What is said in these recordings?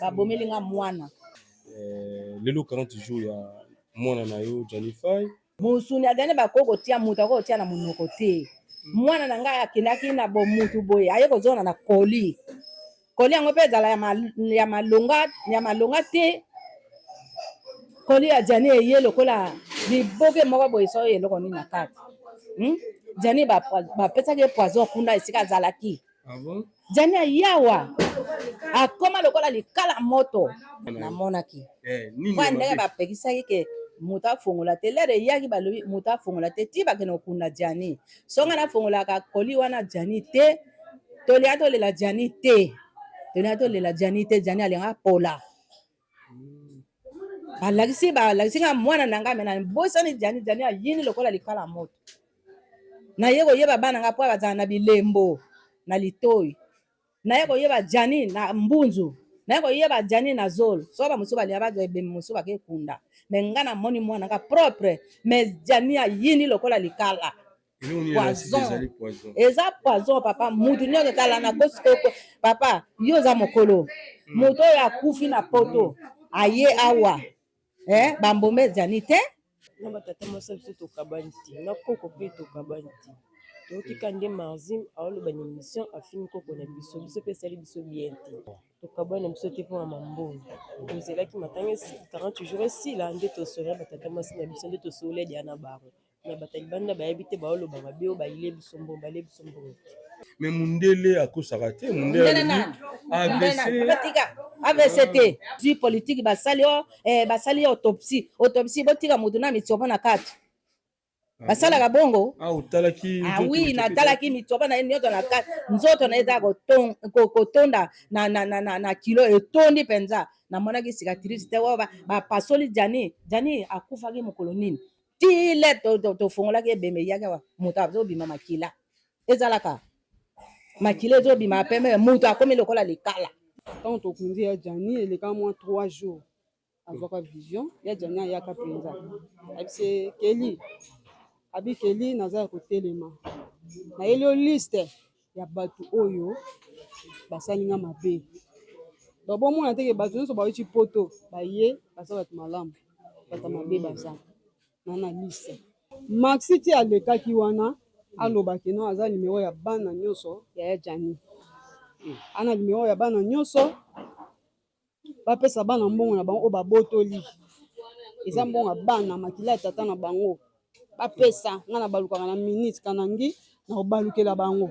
babomeli nga mwana. Lelo 40 jours ya mwana na yo Janify. Musuni adane bakoko tia mutu akoko tia na munoko te. Mwana na ngai akendaki na bo mutu boye aye kozona na koli. Koli yango pe ezala ya malonga te. Koli ya Jani eye lokola liboke moko boye so eloko nini na kati. Jani bapesaki poison kunda esika azalaki. Ah bon? Jani ayawa akoma lokola likala moto namonaki. Kwa ndenge bapekisaki ke muta fongola te lere yaki balobi muta fongola te ti bakeno kunda Jani. Songa na fongola ka koli wana Jani te. Tolia to lela Jani te. Tolia to lela Jani te Jani alenga pola. Balagisi nga mwana nanga mena mbosani Jani ayini lokola likala moto. Na yego yeba bana nga po bazana na bilembo na litoi. Na yego yeba Jani na mbunzu. Na yego yeba Jani na zolo. So ba musuba liaba be musuba ke kunda. Menga na moni mwana nga propre mais Jani ayini lokola likala. Poison. Eza poison papa mutu nyoke kala na kosikoko papa yoza mokolo. Moto ya kufi na poto aye awa. Bambome Jani te. Na batata mosa biso tokabani ti na koko pe tokabani ti totika nde marzim aoloba na mission afini koko na biso pe sali biso bien te tokabani biso te po mambongo tozelaki matanga 40 jours esila nde tosole batata mosi na biso nde tosole dia na bango na batalibanda bayebi te baoloba mabe o baile biso mbongo bale biso mbongo mais mundele akosaka te mundele AVC te du politique basali autopsie botika mutu na mitsopo na kati basalaka bongo utalaki oui natalaki mitsopo na nyoto na kati nzoto na eza kotonda na kilo etondi penza namonaki cicatrice te bapasoli Jani akufaki mokolo nini tile tofongolaki ebembe yake wa mutu azobima makila ezalaka makila ezobima pembe mutu akomi lokola likala. Tant tokundi ya Jani eleka moins 3 jours azwaka vision ya Jani ayaka penza abise Keli naza kotelema na yeli liste ya batu oyo basalinga mabe donc bomona teke batu nyonso bawuti poto baye basa batu malamu bata mabe baza na liste Maxi ti alekaki wana alobaki no aza numero ya bana nyonso ya Jani ana numero ya bana nyonso bapesa bana mbongo na bango o babotoli eza mbongo bana makila tata na bango bapesa nga na balukaka na minute kanangi na obalukela bango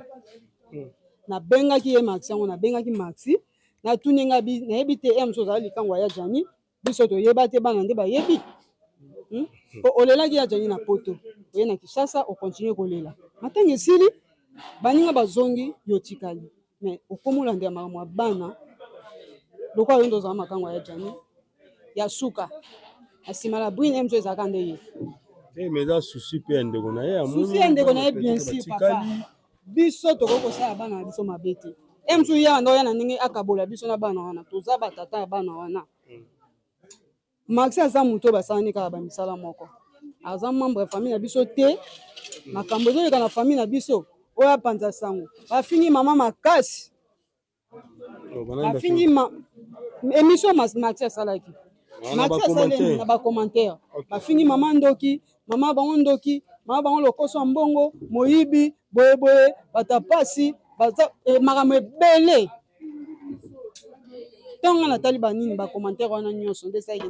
na bengaki ye Maxi yango na bengaki Maxi na tuninga nayebi te emso za likango ya Jani biso toyeba te bana nde bayebi po olelaki ya Jani na poto oye na Kishasa o continue kolela matanga esili baninga bazongi yotikali mais okomola nde makambo bana lokwa yo ndoza makango ya Jani ya suka asima la brine emso ezaka nde ye mais za souci pe ndeko na ye souci ndeko na ye bien sûr papa biso tokoko sala bana biso mabete emso ya ndo ya na ndenge akabola biso na bana wana toza batata ya bana wana Maxi aza muto basani kala ba misala moko aza membre famille na biso te makambo ezoleka na famille na biso oya panza sango bafingi mama makasi bafingi émission Maxi asalaki Maxi asalaki na bacommentaire bafingi mama ndoki mama bango lokoso mbongo moyibi boyeboye batapasi baza makambo ebele ntonga natali banini bacommentaire wana nyonso nde salaki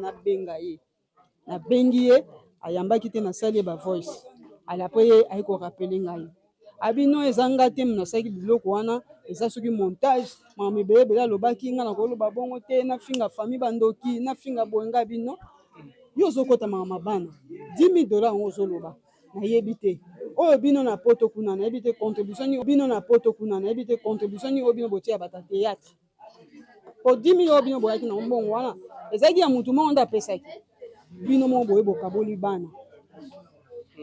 nabengi ye ayambaki te nasali ye bavoice alapo ye ayi korapele ngai abino ezanga te nasalaki biloko wana eza soki montage makambo ebele alobaki nga na koloba bongo te nafinga famille bandoki nafinga boyenga bino yo ozokota makambo bana $10,000 yango ozoloba nayebi te oyo bino na poto kuna nayebi te contribution ni bino na poto kuna nayebi te contribution ni bino botia bata théâtre po 10,000 oyo bino boyaki na mbongo wana ezalaki ya mutu moko nde apesaki bino moko boye bokaboli bana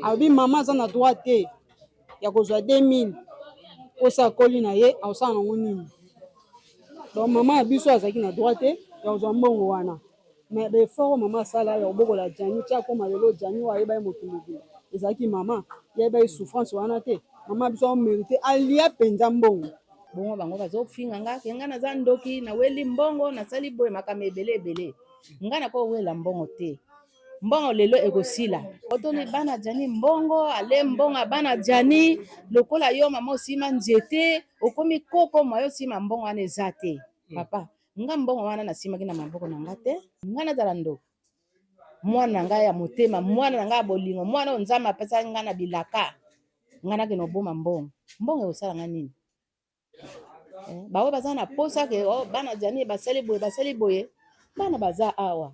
abi mama aza na droit te ya kozwa 2,000 posa akoli na ye aosala nango nini donc mama ya biso azalaki na droit te ya kozwa mbongo wana mais befort mama asala ya kobokola Jani tia koma lelo Jani oyo ayeba ye motu mobili ezalaki mama yayeba ye souffrance wana te mama biso amérite alia mpenza mbongo bongo bango bazofinga nga ke nga naza ndoki naweli mbongo nasali boye makambo ebele nga na ko wela mbongo te mbongo lelo ekosila otoni bana jani mbongo ale mbongo bana jani lokola yo mama osima nzete okomi koko mayo sima mbongo wana eza te papa nga mbongo wana nasimaki na maboko na nga te nga nazala ndoko mwana na ngai ya motema mwana na ngai ya bolingo mwana oyo nzambe apesaki nga na bilaka nga nakende oboma mbongo ekosala nga nini baoyo baza na posa ke bana jani basali boye bana baza awa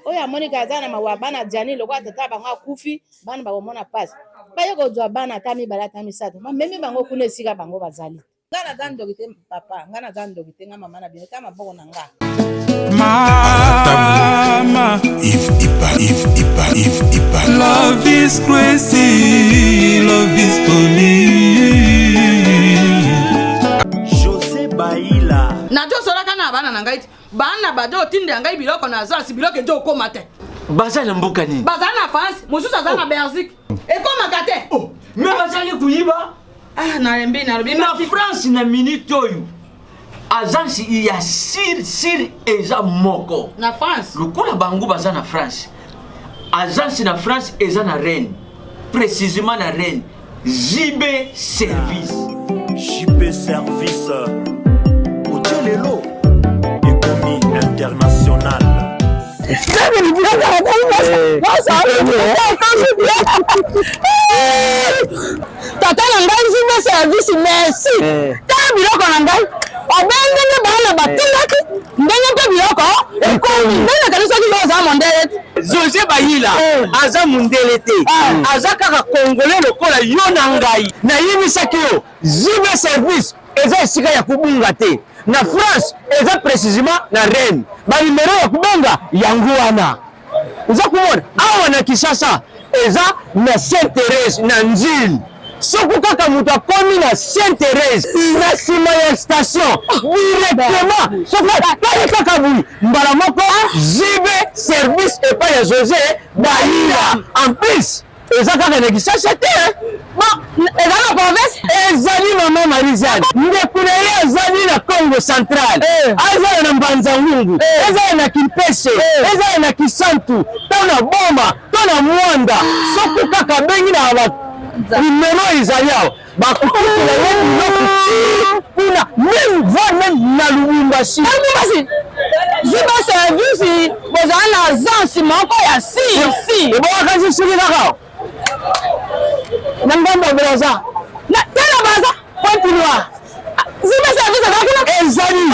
oyo amonika aza na mawa bana jani lokola tata bango akufi bana bakomona pasi baye kozwa bana ata mibale ata misato mamemi bango kuna esika bango bazali nga naza ndoki te papa nga naza ndoki te nga mama na bino ta maboko na nga Mama, if love is crazy, love is for me. José Baila. Najo solaka na bana na ngai bana bajo tinde ngai biloko na zasi biloko ejo koma te. Baza na mboka nini? Baza na France, mususu aza na Belgique. Ekoma kate. Oh, me baza ni kuyiba? Ah, na rembi na France na minute oyo. Agence il y a sir eza moko. Na France. Lokola bango baza na France. Agence na France eza na Rennes. Précisément na Rennes. JB Service. JB Service. Otelelo. Économie internationale. Tata na ngai JB Service merci. Ta biloko na ngai. Obengenge bana batindaki ndenge mpe biloko ekomi ndenge kali soki oza mondele José Baila aza mondele te aza kaka congolais lokola yo na ngai nayimisaki yo JB Service eza esika ya kubunga te na France eza précisément na Rennes banimero ya kubenga yango wana oza komona awa na Kinshasa eza na Sainte-Thérèse na Nzili soki kaka moto akomi na Sainte-Thérèse na nsima ya station directement soki atali kaka boyi mbala moko JB Service epai ya José Baila en plus eza kaka na Kinshasa te eza na province ezali mama Marizane ndeko na ye azali na Congo central azala na Mbanza-Ngungu ezala na Kimpese ezala na Kisantu to na Boma to na Mwanda soki kaka bengi na numéro ezali awa bakokutela ye biloko kuna même na Lubumbashi JB Service bozala na agence moko ya si ebowakasi soki kaka na ngambo ya Braza tala baza continua JB Service ezalaki ezali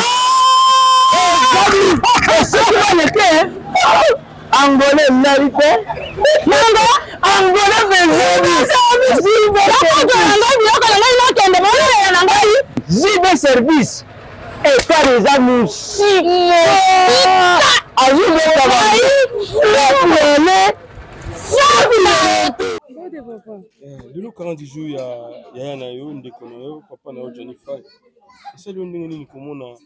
soki wana te angolais nali te angolais JB Service ekare eza musike lelo 40 jours ya yaya na yo ndeko na yo papa na yo Johnny Faye esali yo ndenge nini komona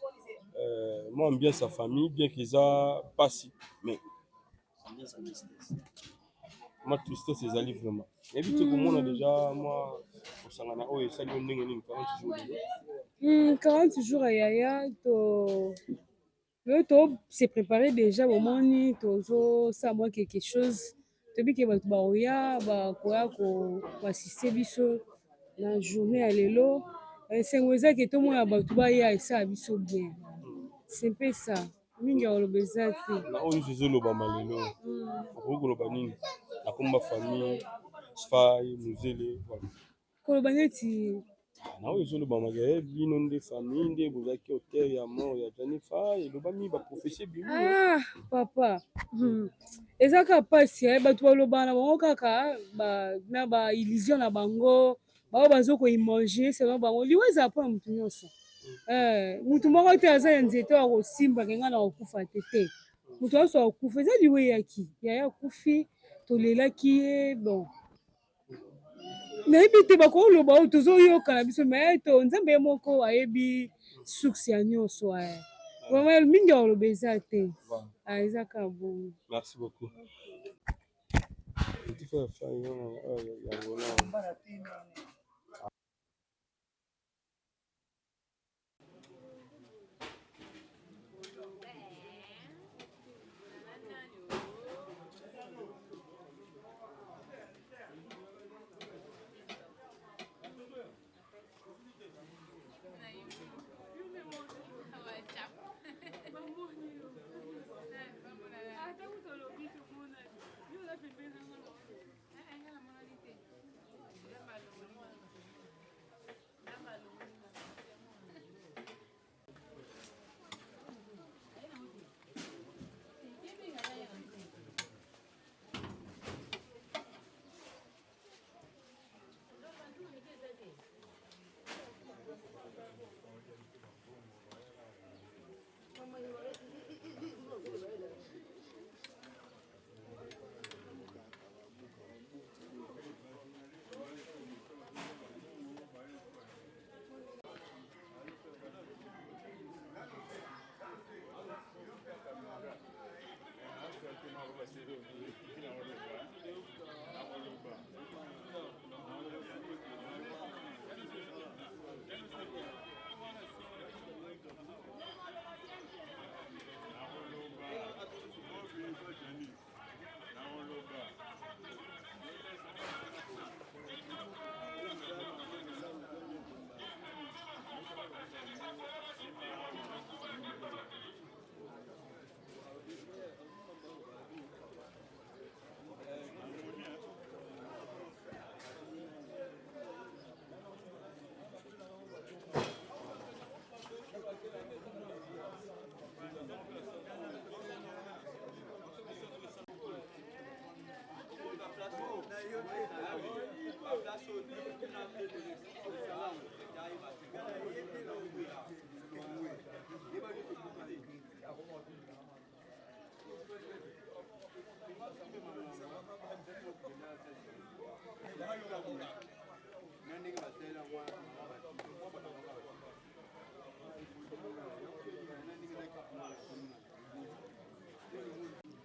moi ambiance ya famille bien qu'eza pasi mais ma tristesse ezali vraiment yebi te komona déjà moi kosangana oyo esali yo ndenge nini 40 jours 40 jours ya yaya to se préparer déjà bomoni tozosala mwa quelque chose toyebi ke bato bakoya koasiste biso na journée ya lelo esengo eza ke tomona bato baya esala biso bien c'est mpe ça mingi ya koloba eza te na oyo nyonso ezolobama lelo okoki koloba nini na komba famille Faye Muzele koloba neti na oyo ezolobamaka ye bino nde famille nde bozalaki hotel ya mort ya Johnny Faye elobami baprofesie bino papa eza kaka mpasi bato balobaka na bango kaka na baillusion na bango bao baza koimagine selon bango liwa ezala mpona motu nyonso motu moko te aza ya nzete ya kosimba kenga na kokufa te moto nyonso akokufa eza liwa eyaki yaya akufi tolelaki ye bon nayebi te bakoloba oyo tozoyoka na biso me to nzambe ye moko ayebi source ya nyonso vraiment mingi ya koloba eza te eza kaka bongo. Merci beaucoup. Petit frère Faye,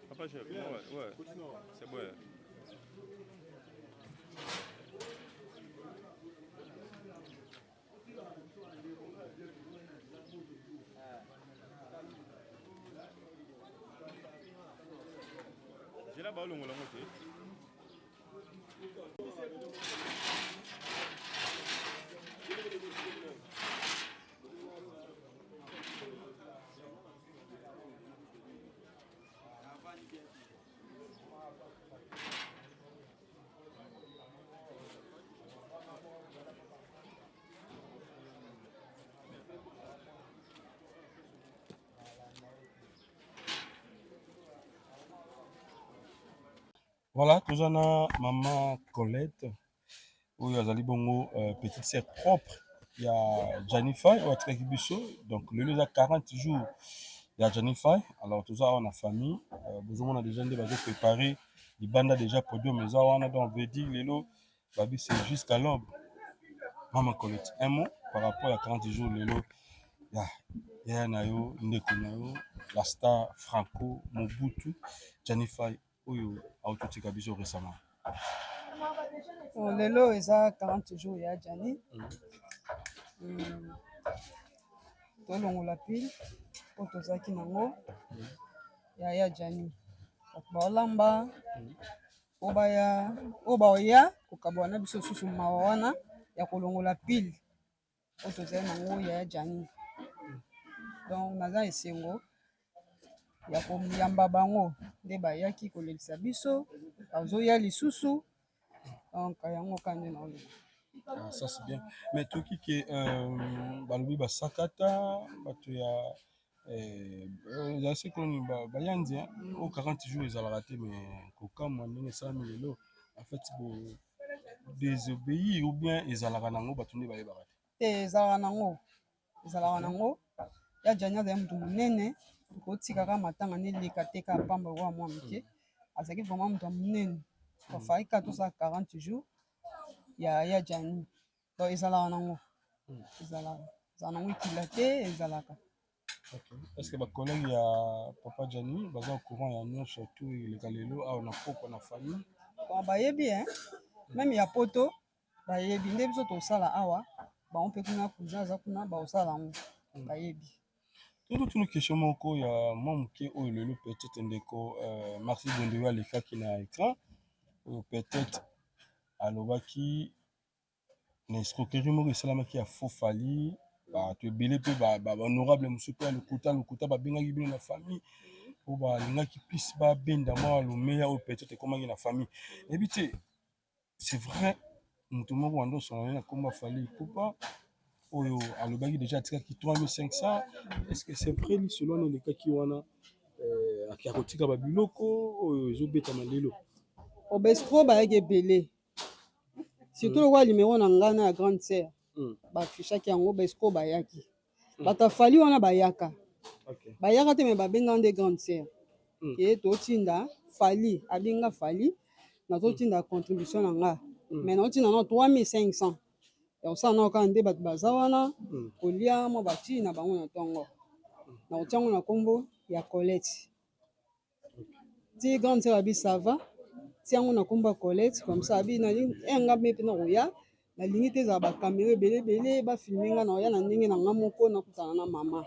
Papa chef, ouais, c'est bon. J'ai la balle, on l'a monté. Voilà, tous on a maman Colette, où il y a bongo petite sœur propre. Il y a Jennifer, donc le lieu a 40 jours. Il y a Jennifer, alors tout ça on a famille. Besoin on a déjà préparé, les bandes déjà produit mais ça on a donc veut dire les lots, c'est jusqu'à l'aube. Maman Colette, un mot par rapport à 40 jours les lots. Il y a Nayo, Nekonayo, la star Franco, Mobutu, Jennifer. Oyo autoti kabiso récemment. Lelo eza 40 jours ya Jani. Tolongola pile po tozaki nango ya Jani. Baolamba obaya oya kokabwa na biso susu mawa wana ya kolongola pile po tozali nango ya Jani. Donc naza esengo ya koyamba bango nde bayaki kolekisa biso bazoya lisusu donc yango kande na oloba. Ah, ça c'est bien. Mais toki ke balobi basakata bato ya ya sekoni bayandi au 40 jours ezalaka te mais kokamwa ndenge esala lelo en fait bo désobéir ou bien ezalaka nango bato nde bayebaka te ezalaka nango ya Jani azali moto monene kotikaka matanga neleka te ka pamba wa mwa moke azalaki vraiment moto monene ofai ka tosala 40 jours ya Jani donc ezalaka nango nango ekila te ezalaka. Est-ce que bakolege ya papa Jani baza au courant ya nyonso surtout eleka lelo awa na poko na famille bayebi même ya poto bayebi nde biso tosala awa bango mpe kuna cousin aza kuna baosala yango bayebi. Toute une question moko ya mwa moke oyo lelo peut-être ndeko Marcel Bondewe alekaki na écran oyo peut-être alobaki na escroquerie moko esalamaki ya faux fali bato ebele mpe bahonorable mosusu mpe lokuta babengaki bino na famille po balingaki plus babenda mwa lomeya oyo peut-être ekomaki na famille eyebi te c'est vrai moto moko wandosona na nkombo afali pupa oyo alobaki déjà atikaki 3500. Est-ce que c'est vrai lisolo wana elekaki wana akotika babiloko oyo ezobetama lelo obesco bayaki ebele surtout lokwa limero na ngana ya grande sœur bafishaki yango obesco bayaki bato afali wana bayaka te me babengaka nde grande sœur ke totinda fali abenga fali nazotinda contribution na nga mais naotinda na 3500 osala na okana nde bato baza wana kolia mwa bati na bango na ntongo na otiango na nkombo ya Colette. ti grande sœur abi ça va ti yango na komba Colette comme ça abi na nga me pe na koya nalingi te ezala bakamera ebele bafilme nga na oya na ndenge na nga moko nakutana na mama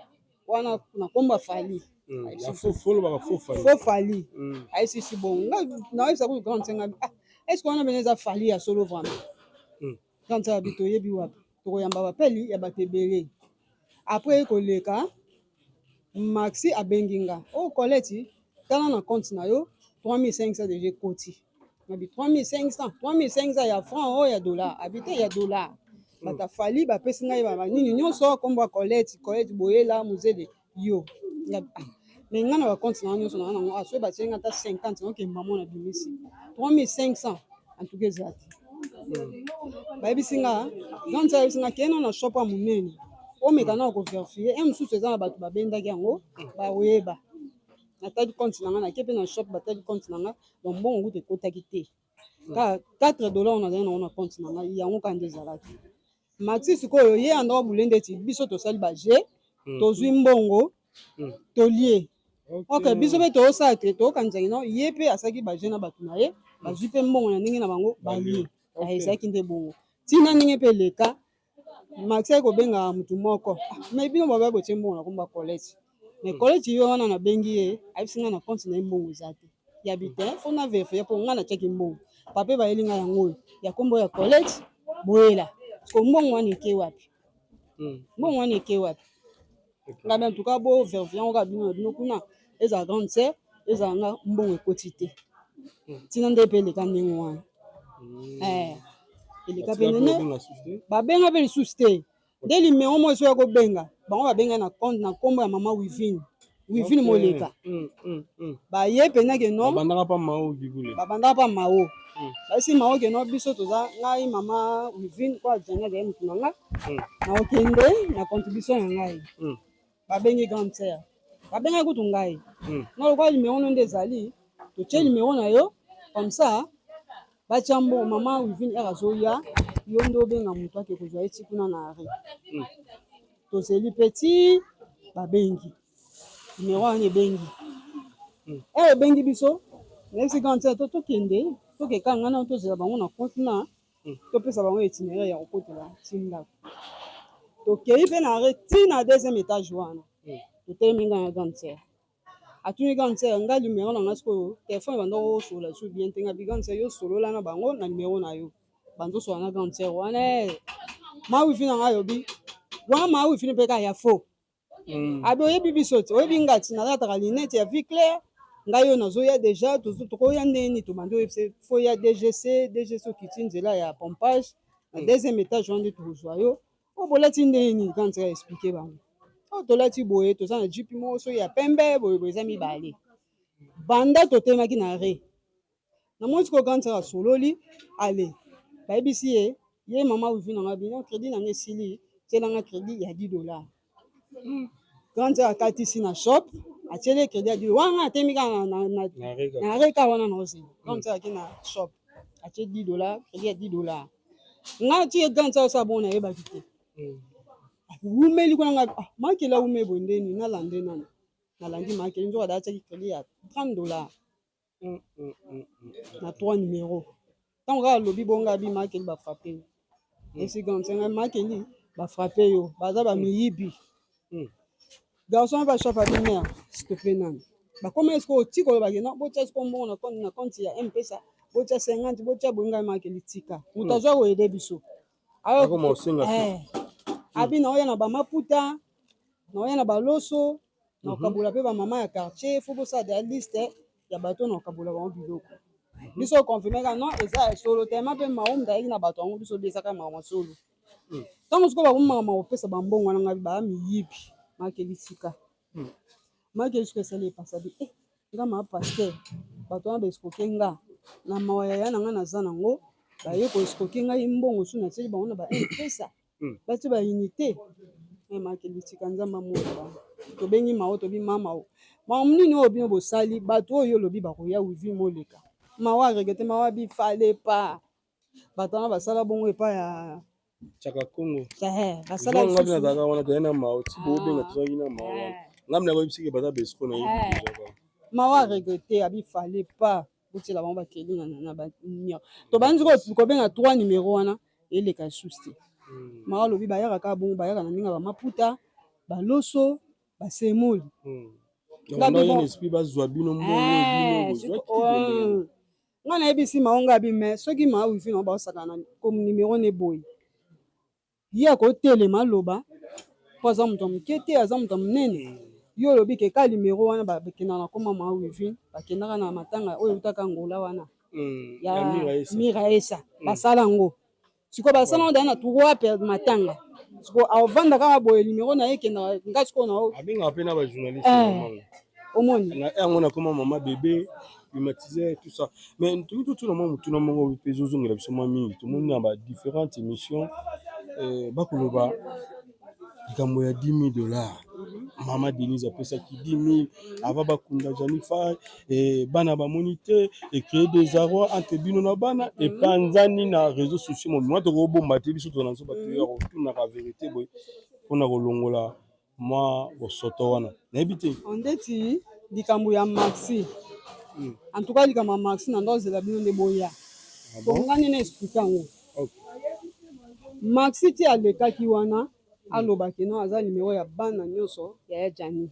wana na komba Fali fo Fali ayesisi bon nga naoyebisa kutu grande sœur nga est-ce que wana bene eza Fali ya solo vraiment grande sœur abi toyebi wapi tokoyamba bapeli ya bato ebele après koleka Maxi abengi nga o Colette tala na compte na yo 3500 déjà ekoti nabi 3500 ya franc oyo ya dollar abi te ya dollar bata Fali bapesi ngai banini nyonso kombo ya Colette boyela muzele yo mais nga na bacompte na nyonso na nango asoki batie nga ata 50 okemba mona bimisi 3500 en tout cas ezala te bayebisi nga grande sœur ayebisi nga kende na shop ya monene omeka na koverifie e mosusu eza na bato babendaki yango baoyeba natali compte na nga nake mpe na shop batali compte na nga donc mbongo kutu ekotaki te ka $4 nazali nango na compte na nga yango kaka nde ezalaki Maxi sikoyo ye andako bulende eti biso tosali baje tozwi mbongo tolie ok biso mpe toosala te tookanisaki no ye mpe asalaki baje na bato na ye bazwi mpe mbongo na ndenge na bango balie ezalaki nde bongo ntina ndenge mpe leka Maxi ayaki kobenga motu moko mais bino babai botie mbongo na komba Colette mais Colette yo wana nabengi ye ayebisi nga na compte na ye mbongo eza te yabi te fo na verifie mpo nga natiaki mbongo pape bayeli nga yango oyo ya kombo ya Colette boyela ko mbongo wana eke wapi mbongo wana eke wapi nga me en tout cas bo verifie yango kaka bino na bino kuna ezala grande sœur ezala nga mbongo ekoti te ntina nde mpe eleka ndenge wana eleka mpe nene babenga mpe lisusu te nde limero mo eso ya kobenga bango babenga na compte na kombo ya mama Wivine moleka baye pena ke no babandaka pa mao basi mao ke no biso toza ngai mama Wivine kwa janga ya mutu na nga na okende na contribution na ngai babengi grande sœur babenga kutu ngai na kwa limero no nde ezali totie limero na yo comme ça batia mbongo mama Wivine erazoya yo nde obenga moto ake kozwa eti kuna na arrêt tozeli petit babengi numéro wana ebengi ebengi biso nayebisi grande sœur tokende tokeka nga na tozela bango na compte na topesa bango itinéraire ya kokotela ndako tokei mpe na arrêt ti na deuxième étage wana totelemi nga na grande sœur atuni grande sœur nga numéro na nga sikoyo telefone banda osolola so bien te nga bi grande sœur yo solola na bango na numéro na yo banzosola na grande sœur wana ma Wivine na nga yobi wana ma Wivine mpe kaka ya faux abi oyebi biso te oyebi ngati nalataka linete ya vie claire ngai yo nazoya deja tokoya ndeni tobandi oyebise fo ya DGC okiti nzela ya pompage na deuxième étage wana nde tokozwa yo o bolati ndeni grande sœur explike bango o tolati boye toza na jipi moko so ya pembe boye eza mibale banda totemaki na re na moni sikoyo grande sœur asololi ale bayebisi ye mama Wivine nanga bino crédit nanga esili tielanga crédit ya $10 grande sœur akatisi na shop atieli crédit ya $10 wana atemi kaka na reka wana na ozela grande sœur aki na shop atie $10 crédit ya $10 nga tie grande sœur osala bongo nayebaki te wumeli kuna nga makeli awume boye ndeni nalande nano nalandi makeli nzoka da atiaki crédit ya $30 na 3 numéro ntango kaka alobi bonga abi makeli bafrape yo esi grande sœur makeli bafrape yo baza bamiyibi garçon bashop abi mare s'il nani bakoma esiko otika olobaki no botia siko mbongo na compte ya mpesa botia 50 botia boyingai makeli tika moto azwa koyede biso abi naoya na bamaputa naoya na baloso na okabola mpe bamama ya quartier fo bosala de liste ya bato na okabola bango biloko biso okonfirme kaka non eza ya solo tema mpe maomu tayaki na bato yango biso biesaka makambo solo ntango sikoyo bakomaka kopesa bambongo wana ngai baya miyibi makeli tika makeli siko esali epasa bi nga maa paster bato wana baesikoke nga na mawa yaya na ngai naza nango baye koesikoke ngai mbongo su natieli bango na bampesa bati baunité makeli tika nzambe amola tobengi mao tobi mamao mamu nini oyo bino bosali bato oyo olobi bakoya Wivine moleka mawa aregete mawa bifale pa bato wana basala bongo epa ya Chaka Congo. basala Nga bina daga wana tayena mao ti bo benga tozaki na mao. Nga bina ba bisiki bata besko na yi. mawa regretter abi fallait pas botela bango bakeli na banio to banzi kobenga 3 numéro wana eleka suste mawa lobi bayaka kaka bongo bayaka na ndinga bamaputa baloso basemoli nga nayebisi maonga abi me soki maa wifi na baosakana comme numéro ne boye ye akotelema aloba po aza moto ya moke te aza moto ya monene yo olobi keka numéro wana bakendaka na koma maa wifi bakendaka na matanga oyo eutaka ngola wana ya mira esa basala yango sikoyo basala ngo daya na 3 per matanga sikoyo avanda kaka boye numéro na ye ekendaka nga sikoyo na abengaka mpe na bajournaliste omoni yango nakoma mama bébé climatiseur tout ça mais tout le monde tuna mongo pe zozongela biso mwa mingi tomoni na ba différentes émissions bakoloba likambo ya $10,000 mama Denise apesaki 10 000 avant bakunda Janify bana bamoni te ecréer des arrois entre bino na bana epanzani na réseaux sociaux mobima tokobomba te biso tona nso bato ya kotunaka vérité boye mpona kolongola mwa bosoto wana nayebi te ondeti likambo ya maxi en tout cas likambo ya maxi na ndozela bino nde boya bonga nini explike yango maxi ti alekaki wana alobaki no aza numero ya bana nyonso ya Jani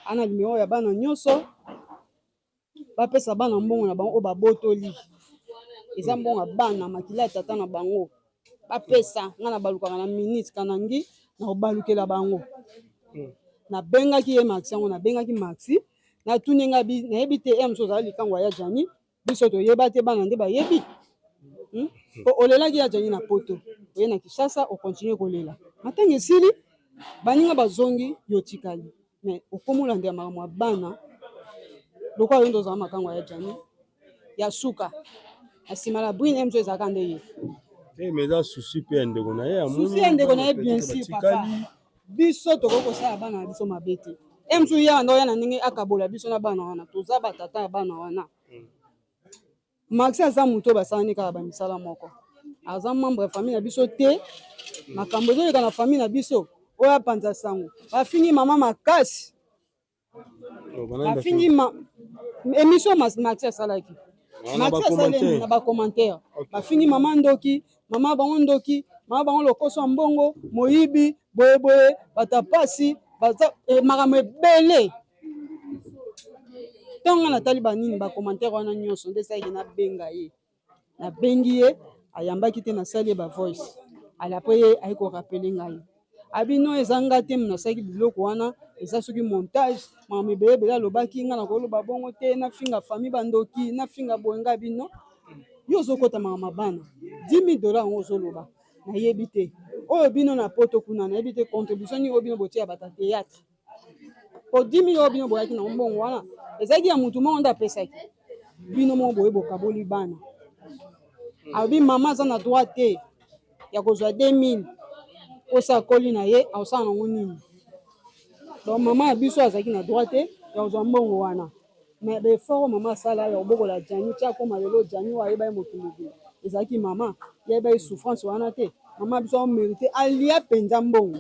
ana numero ya bana nyonso bapesa bana mbongo na bango oyo babotoli eza mbongo ya bana makila ya tata na bango bapesa nga na balukaka na minute kanangi na kobalukela bango nabengaki ye maxi yango nabengaki maxi natuni nga nayebi te ye mosusu azala likango ya Jani biso toyeba te bana nde bayebi po olelaki ya Jani na poto oye na Kinshasa okontinue kolela matanga esili baninga bazongi yo tikali mais okomolandela makambo ya bana lokola yo ndozala makango ya Jani ya suka na nsima na brine mosusu ezalaka nde ye mais eza susi mpe ya ndeko na ye susi ya ndeko na ye bien sûr papa biso tokoki kosala bana na biso mabe te mosusu ya ndo ya na ndenge akabola biso na bana wana toza batata ya bana wana maxi aza moto basalani kaka bamisala moko aza membre ya famille na biso te makambo ezoleka na famille na biso oyo apanza sango bafingi mama makasi bafingi émission maxi asalaki maxi asalemi na bacommentaire bafingi mama ndoki mama bango ndoki mama bango lokoso ya mbongo moyibi boyeboye batapasi baza makambo ebele ntonga natali banini bacommentaire wana nyonso nde esalaki nabenga ye nabengi ye ayambaki te nasali ye bavoice ali apres ye ayi korapele ngai abino eza nga te nasalaki biloko wana eza soki montage makambo ebele alobaki nga na koloba bongo te nafinga famille bandoki nafinga boye nga bino yo ozokota makambo bana $10,000 yango ozoloba nayebi te oyo bino na poto kuna nayebi te contribution nini oyo bino botia bata théâtre po 10,000 oyo bino boyaki na mbongo wana ezalaki ya mutu moko nde apesaki bino moko boye bokaboli bana abi mama aza na droit te ya kozwa 2,000 posa akoli na ye aosala nango nini donc mama ya biso azalaki na droit te ya kozwa mbongo wana mais befort mama asala ya kobokola Jani tia akoma lelo Jani oyo ayeba ye mokili ezalaki mama yayeba ye souffrance wana te mama biso amérite alia mpenza mbongo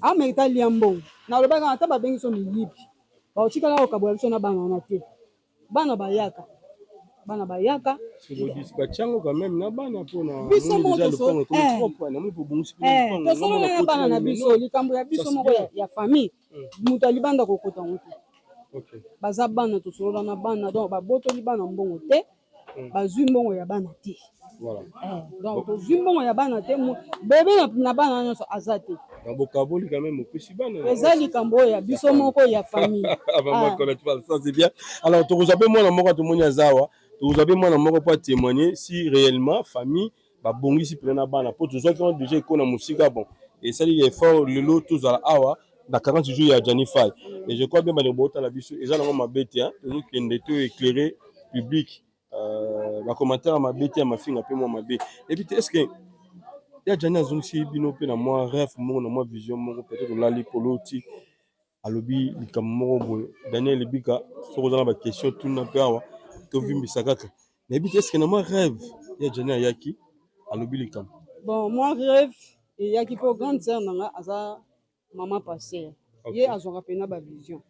amérite alia mbongo nalobaka ata babengi so miyibi baotikala kokabola biso na bana wana te bana bayaka batiango quand même na bana mpona biso moko tosolola na bana na biso likambo ya biso moko ya famille moto alibanda kokota ngo te baza bana tosolola na bana donc babotoli bana mbongo te bazwi mbongo ya bana te donc tozwi mbongo ya bana te bebe na bana nyonso aza te bokaboli quand même opesi bana eza likambo oyo ya biso moko ya famille ça c'est bien alors tokozwa mpe mwana moko tomoni azawa tokozwa mpe mwana moko mpo atémoigner si réellement famille babongisi mpena na bana mpo tozwaki wana déjà ekona mosika bon esali effort lelo tozala awa na 40 jours ya Janify et je crois bien bana botala biso eza nango mabe te tozokende to éclairer public bacommentaire mabe te ya mafinga mpe mwa mabe epi te est ce que ya Jani azongisi bino mpe na mwa rêve moko na mwa vision moko peut-être olali poloti alobi likambo moko boye Daniel Ebika soki oza na baquestion tuna mpe awa tovimbisa kaka nayebi te est ce que na mwa rêve ya Jani ayaki alobi likambo bon moi rêve eyaki mpo grande sœur nanga aza mama passer ye azwaka mpena bavision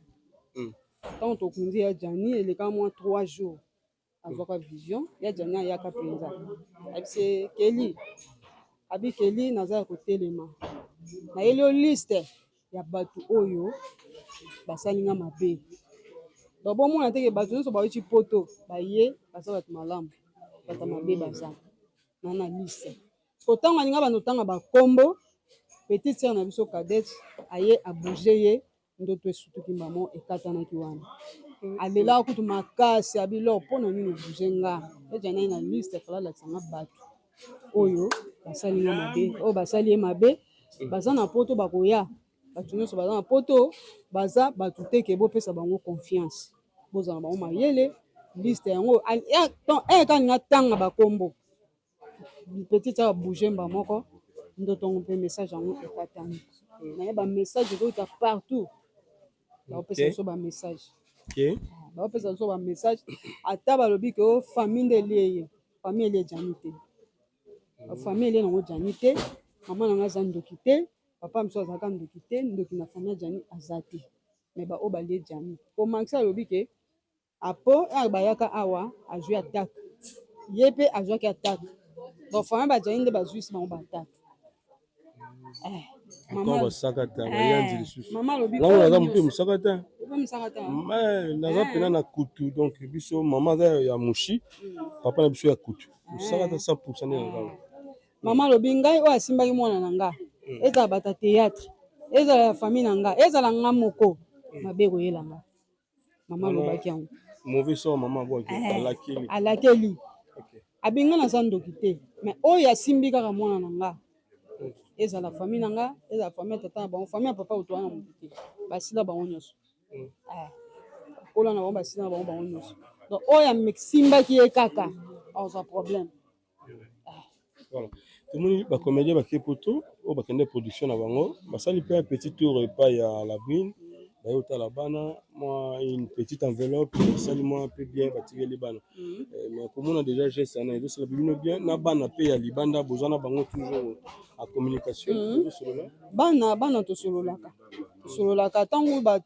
ntango tokundi ya jani eleka mwa 3 jours azwaka vision ya jani ayaka mpenza abise keli abi keli naza ya kotelema nayeli yo liste ya bato oyo basalinga mabe donc bomona teke bato nyonso bauti poto baye baza bato malamu bato mabe baza na liste kotango alinga bando tanga bakombo petite sœur na biso cadette aye abouge ye ndoto esutuki mbamo ekatanaki wana alelaka kutu makasi abiloko mpo na nini obouge nga ejana ye na liste fala lakisanga bato oyo basalinga mabe oyo basali ye mabe baza na poto bakoya bato nyonso baza na poto baza bato teke bopesa bango confiance bozala bango mayele liste yango ekaninga tanga bakombo petite awa bouge mba moko ndotongo mpe message yango ekatani naye bamessage ekouta partout baopesa biso bamessage baopesa biso bamessage ata balobi ke o famille nde elie ye famille elie jani te famille elie nango jani te mama nango aza ndoki te papa miso azalaka ndoki te ndoki na famille ya jani aza te me baoyo balie jani po makisa alobi ke apo bayaka awa azwi atake ye mpe azwaki atake donc famille bajani nde bazwisi bango baatake mama alobi naza mope mosakata naza pena na kutu donc biso mama aza ya moshi papa na biso ya kutu mosakata 100% nde mama alobi ngai oyo asimbaki mwana na nga ezala bata théâtre ezala ya famille na nga ezala nga moko mabe koyela nga mama alobaki yango mauvais sort mama alakeli abinga naza ndoki te mais oyo asimbi kaka mwana na nga ezala famille na nga ezala famille ya tata na bango famille ya papa otowana na motu te basila bango nyonso kola na bango basila na bango nyonso donc oyo amesimbaki ye kaka azwa problème. Voilà. Tomoni bacomédien bake poto oyo bakende production na bango basali mpe un petit tour epai ya la brune baye otala bana mwa une petite enveloppe basali mwa mpe bien batikeli bana mais komona déjà geste wana ezosala bibino bien na bana mpe ya libanda bozwa na bango toujours en communication bana tosololaka ntango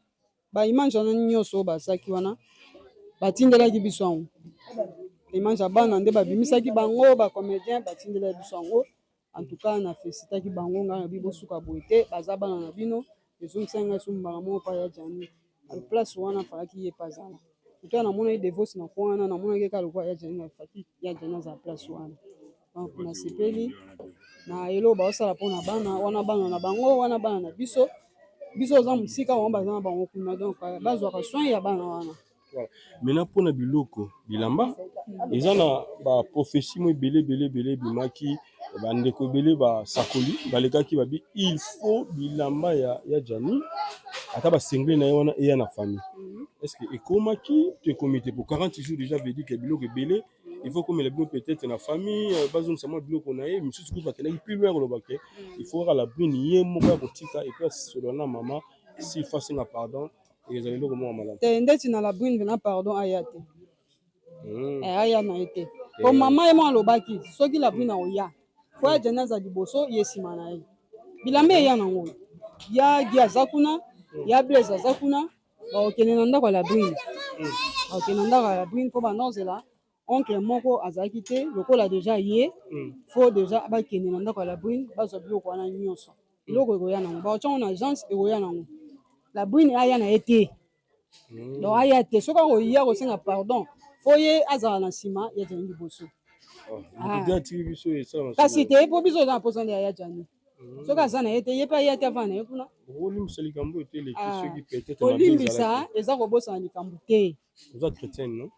baimage wana nyonso oyo basaki wana batindelaki biso yango image ya bana nde babimisaki bango bacomédien batindelaki biso yango en tout cas na félicitaki bango ngai na bi bosuka boye te baza bana na bino ezongisaki ngai so mbala moko pa ya jani place wana falaki ye pazala oto namonaki devoce na kwa wana namonaki eka lokwa ya jani afaki ya jani azala place wana donc nasepeli na eloko baosala mpona bana wana bana na bango wana bana na biso oza mosika bango baza na bango kuna donc bazwaka soin ya bana wana. Maintenant mpona biloko bilamba eza na baprophétie mo ebele ebimaki bandeko ebele basakoli balekaki babi il faut bilamba ya jani ata basengle na ye wana eya na famille est-ce que ekomaki to ekomi te pour 40 jours déjà veut dire que biloko ebele il faut komela bino peut-être na famille bazongisa mwa biloko na ye misusu kutu bakendaki plus loin koloba ke il faut kaka la brune ye moko ya kotika epuis asolola na mama si fasinga pardon ezala eloko moko malamu te ndeti na la brune vena pardon aya te aya na ye te po mama ye moko alobaki soki la brune aoya fo ya jani aza liboso ye nsima na ye bilamba eya nango ya gi aza kuna ya blaise aza kuna baokende na ndako ya la brune baokende na ndako ya la brune mpo banozela oncle moko azalaki te lokola deja ye fo deja bakende na ndako ya la brune bazwa biloko wana nyonso biloko ekoya nango baotiango na agence ekoya nango la brune aya na ye te donc aya te soki akoya kosenga pardon fo ye azala na nsima ya jani liboso kasi te mpo biso oza na mposa nde ya jani soki aza na ye te ye mpe aya te avana na ye kuna kolimbisa eza kobosana likambo te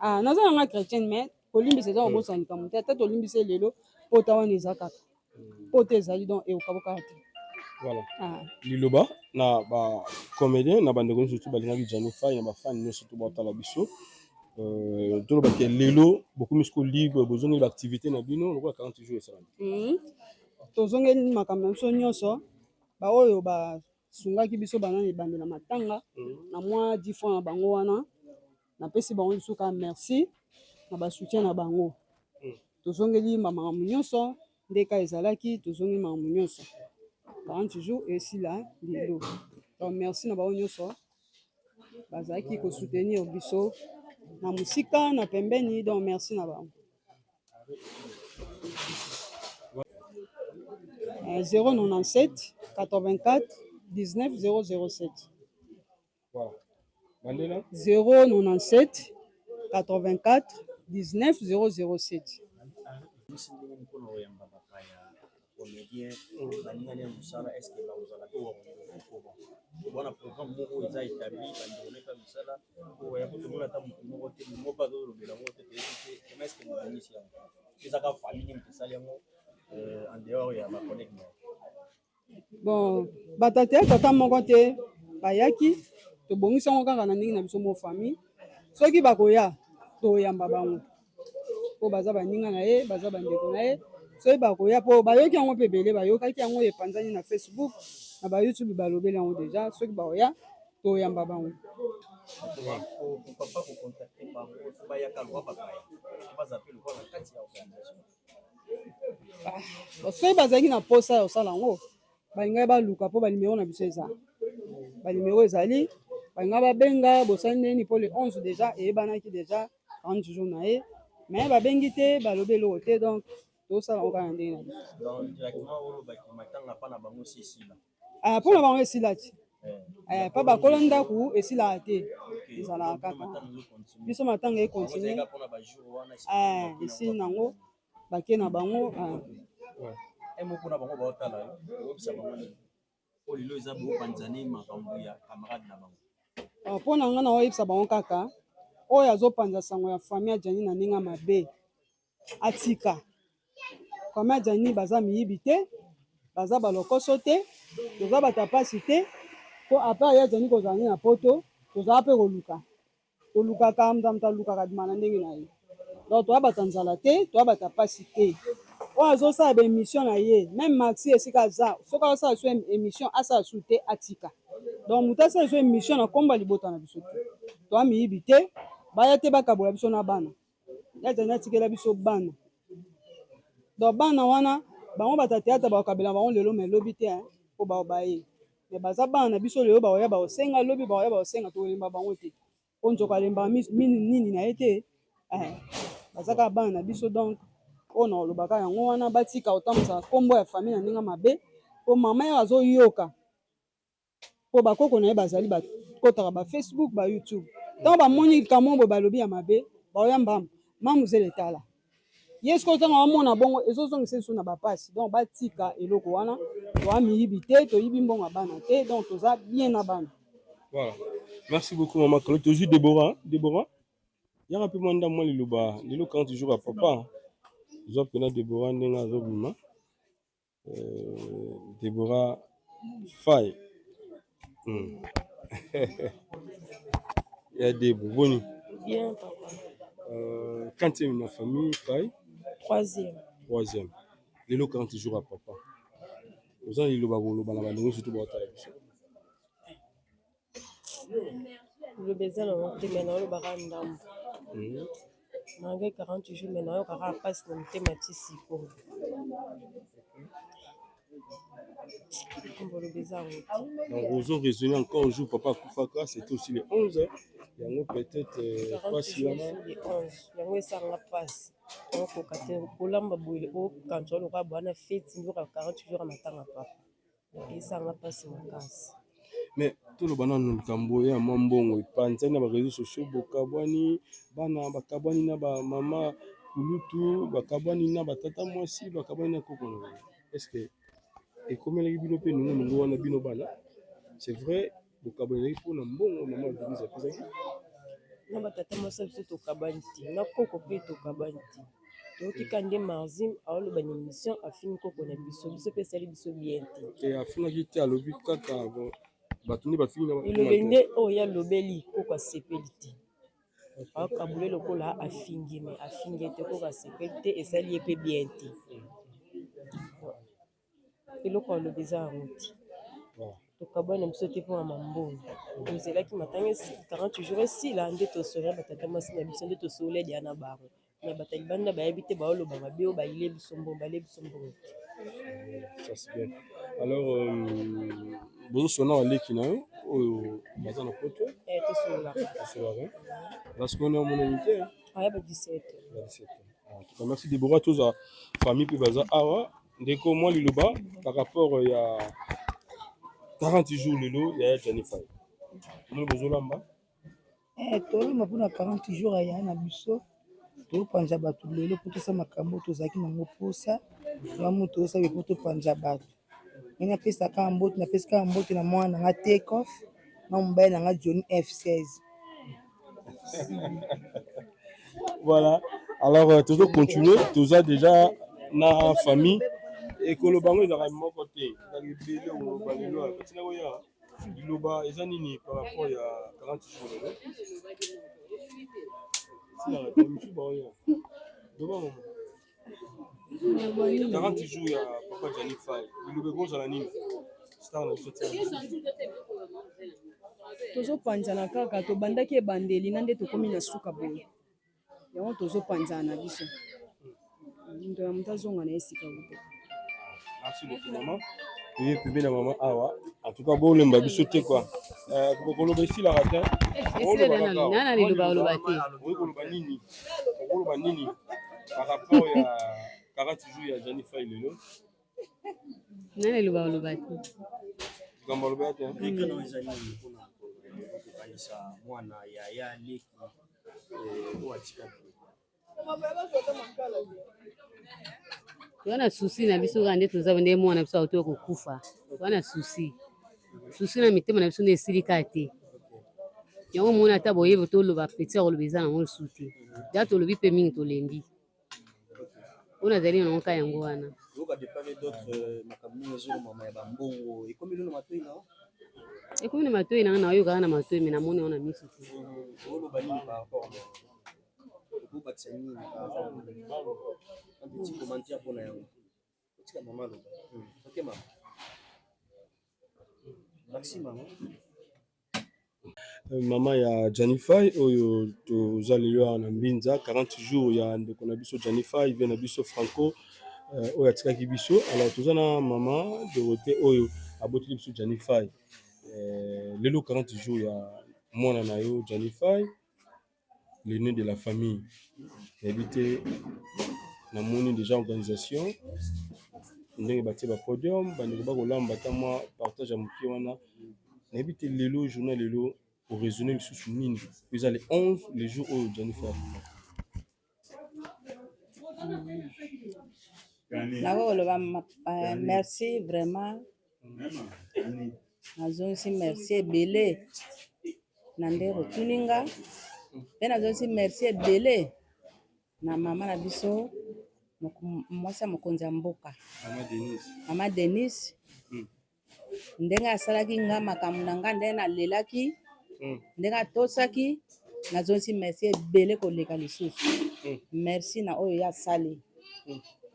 naza nanga chrétienne mais kolimbisa eza kobosana likambo te ata tolimbisa lelo pota wana eza kaka pota ezali donc ekokabokaka te. Voilà. Liloba na bacomédien na bandeko nyonso surtout balingaki Jani Fai na bafani nyonso surtout baotala biso tolobaki lelo bokomi siko libre bozongeli baactivité na bino lokola 40 jours esalami tozongeli makambo na biso nyonso baoyo basungaki biso banani ebandela matanga na mwa 10 fois na bango wana napesi bango biso kaka merci na basoutien na bango tozongeli makambo nyonso ndeka ezalaki tozongeli makambo nyonso 40 jours esila lelo donc merci na bango nyonso bazalaki kosoutenir biso na musika na pembeni, donc merci na bango. 097 84 19 007. Voilà. Mandela 097 84 19 007. Voilà programme moko eza établi bandeko misala oyo ya kutu mona tamu moko te moko bazo lobela moko te te est-ce que vous connaissez ça ka famille mpisali yango en dehors ya ba collègue. Bon batata tata moko te bayaki tobongisa ngo kaka na ndenge na biso mo famille soki bakoya toyamba bango po baza baninga na ye baza bandeko na ye soki bakoya po bayoki yango mpe ebele bayokaki yango epanzani na Facebook na ba YouTube balobeli yango deja soki bakoya toyamba bango. Papa ko contacter bango bayaka lwa papa bazape lwa na kati ya organisation. Soki bazalaki na posa ya osala yango balingai baluka mpo balimero na biso eza balimero ezali balingai babenga bosali neni mpo le 11 deja eyebanaki deja 40 jours na ye mais babengi te balobi eloko te donc tosala ngo kaka na ndenge na biso. Mpona bango esila ti mpo bakolo ndako esilaka te ezalaka kaka biso matanga ekontinue esili nango bake na bango. Mpona bango baotala obisa bango olilo eza bopanzani makambo ya camarade na bango. Mpona nga na oyebisa bango kaka oyo azopanza sango ya famille ya Jani na ndenge mabe atika. Famille ya Jani baza miyibi te baza balokoso te toza bata pasi te po apart ya Jani kozala na poto tozala mpe koluka tolukaka mtamta lukaka bima na ndenge na ye donc toya bata nzala te toya bata pasi te oyo azosala baémission na ye même Maxi esika aza soki azosala so émission asala su te atika donc moto asala so émission na komba libota na biso te toya miyibi te baya te bakabola biso na bana ya Jani atikela biso bana donc bana wana bango bata théâtre bakabela bango lelo mais lobi te po baye mais baza bana na biso lelo baoya baosenga lobi baoya baosenga tokolemba bango te po nzoko alemba nini na ye te bazaka bana na biso donc oyo na olobaka yango wana batika otambusa nkombo ya famille na ndenge mabe po mama ye azoyoka po bakoko na ye bazali bakotaka ba Facebook ba YouTube ntango bamoni likambo boye balobi ya mabe baoya mbamba mamuzele tala ye sikoyo ntango bamona bongo ezozongisa biso na bapasi donc batika eloko wana toya miyibi te toyibi mbongo ya bana te donc toza bien na bana. Voilà. Merci beaucoup maman Kalo. Toujours Déborah. Ya rappelé moi ndam moi liloba lelo 40 jours à papa. Zo pena Déborah ndenga zo bima. Déborah Faye. Ya Débo boni. Bien papa. Quantième na famille Faye? Troisième. Lelo 40 jours à papa. Vous avez liloba koloba na bandeko surtout baotala biso. Le baiser na motema na olobaka ndambo malgré 40 jours mais nayo kaka mpasi na motema ti sikoyo kombo lobi eza yango te. Donc vous avez raisonné encore un jour papa akufaka c'était aussi les 11 yango peut-être pasi wana yango esanga mpasi okoka te kolamba boye okanisa oloka bwana feti nzoka 40 jours ya matanga papa esanga mpasi makasi. mais toloba nano likambo ya mwa mbongo epanzani na bareseau sociaux bokabwani bana bakabwani na bamama kulutu bakabwani na batata mwasi bakabwani na koko na bango est-ce que ekomelaki bino mpe nongo wana bino bana c'est vrai bokabwanelaki mpona mbongo mama denise apesaki na batata mwasi biso tokabani te na koko mpe tokabani te toyotika nde marzim aoloba na émission afini koko na biso mpe esali biso bien te afinaki te alobi kaka bato nde bafiki elobe nde oyo alobeli koko asepeli te akabule lokola afingi me afingi te koko asepeli te esali ye mpe bien te eloko alobi eza yango te tokabwana biso te mpona mambongo tozelaki matanga 40 jours esila nde tosola batata mwasi na biso nde tosola dia na bango me bato libanda bayebi te baoloba mabe oyo bayile biso mbongo balie biso mbongo te. Ça c'est bien. Alors bozosona baleki na yo oyo baza na poto Parce qu'on est en mononité. aya ba 17 En tout cas, merci Déborah, tous la famille puis baza awa. Ndeko moi liloba par rapport il y a 40 jours lelo il y a Jennifer. Nous bozolamba. tolamba mpona 40 jours aya na biso topanza bato lelo mpo tosa makambo tozalaki nango mposa ya moto osabe mpo topanza bato ngai napesaka mbote napesaka mbote na mwana nanga Takeoff na mobali nanga Johnny F16. Voilà. Alors toujours continuer, tous a déjà na famille et que le bango dans mon côté dans le bébé ou dans le lois parce que là liloba ezanini par rapport à 40 jours là. Si la réponse ba oya. Doba 40 jours ya papa Jennifer. Liloba gonza la nini? Star na sotia. tozopanzana kaka tobandaki ebandeli na nde tokomi na suka boye yango tozopanzana na biso ndo ya moto azonga na esika bote. Merci beaucoup maman. Oui, puis bien maman awa. En tout cas, bon le mbabiso te quoi. Kokoloba ici la ratin. nana liloba oloba te Oui, koloba nini? Koloba nini? Par rapport à 40 jours ya Jennifer lelo. nana liloba oloba te Gamba loba te. Ekana ezali mpona kokanisa mwana yaya leki oatika toza na susi na biso kaka nde toza nde mwana biso auto kokufa toza na susi na mitema na biso nde esili kaka te yango mona ata boyebi toloba peti ya koloba eza nango lisu te ja tolobi mpe mingi tolembi oyo nazali nango ka yango wana yoka de part et d'autre makambo ezolomama ya bambongo ekomi lelo matoi nao ekomi na matoi nanga na oyokaka na matoi me namoni yango na miso te oloba nini par rapport okobakisa nini par rapport un petit commentaire mpona yango otika mama aloba ok mama merci mama Mama ya Jennifer oyo toza lelo na mbinza 40 jours ya ndeko na biso Jennifer vient na biso Franco oyo atikaki biso alors toza na mama Dorothée oyo aboteli biso Jennifer lelo 40 jours ya mwana na yo Jennifer l'aîné de la famille habité na moni déjà organisation ndenge batie ba podium bandeko bakolamba ta mwa partage ya mokie wana na habité lelo journal lelo au raisonner le sous nini vous allez 11 les jours où Jennifer merci vraiment nazongisi merci ebele na nde rotuninga mpe nazongisi merci ebele na mama na biso mwasi ya mokonzi ya mboka mama Denise ndenge asalaki nga makambo na nga ndenge nalelaki ndenge atosaki nazongisi merci ebele koleka lisusu merci na oyo ye asali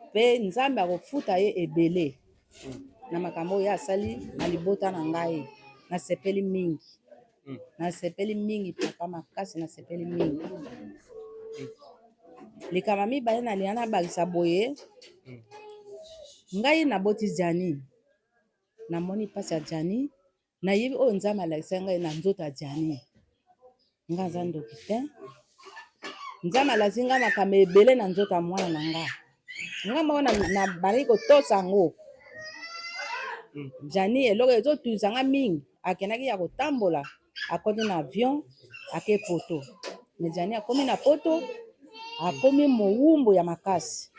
mpe nzambe akofuta ye ebele na makambo oyo ye asali na libota na ngai nasepeli mingi papa makasi nasepeli mingi likama mibale nalinga nabakisa boye ngai naboti Jani namoni mpasi ya Jani nayebi oyo nzambe alakisa ngai na nzoto ya Jani nga aza ndoki te nzambe alakisi ngai makambo ebele na nzoto ya mwana na nga moko na bandi kotosa yango Jani eloko ezotulisa nga mingi akendaki ya kotambola akoti na avion ake poto me Jani akomi na poto akomi mowumbu ya makasi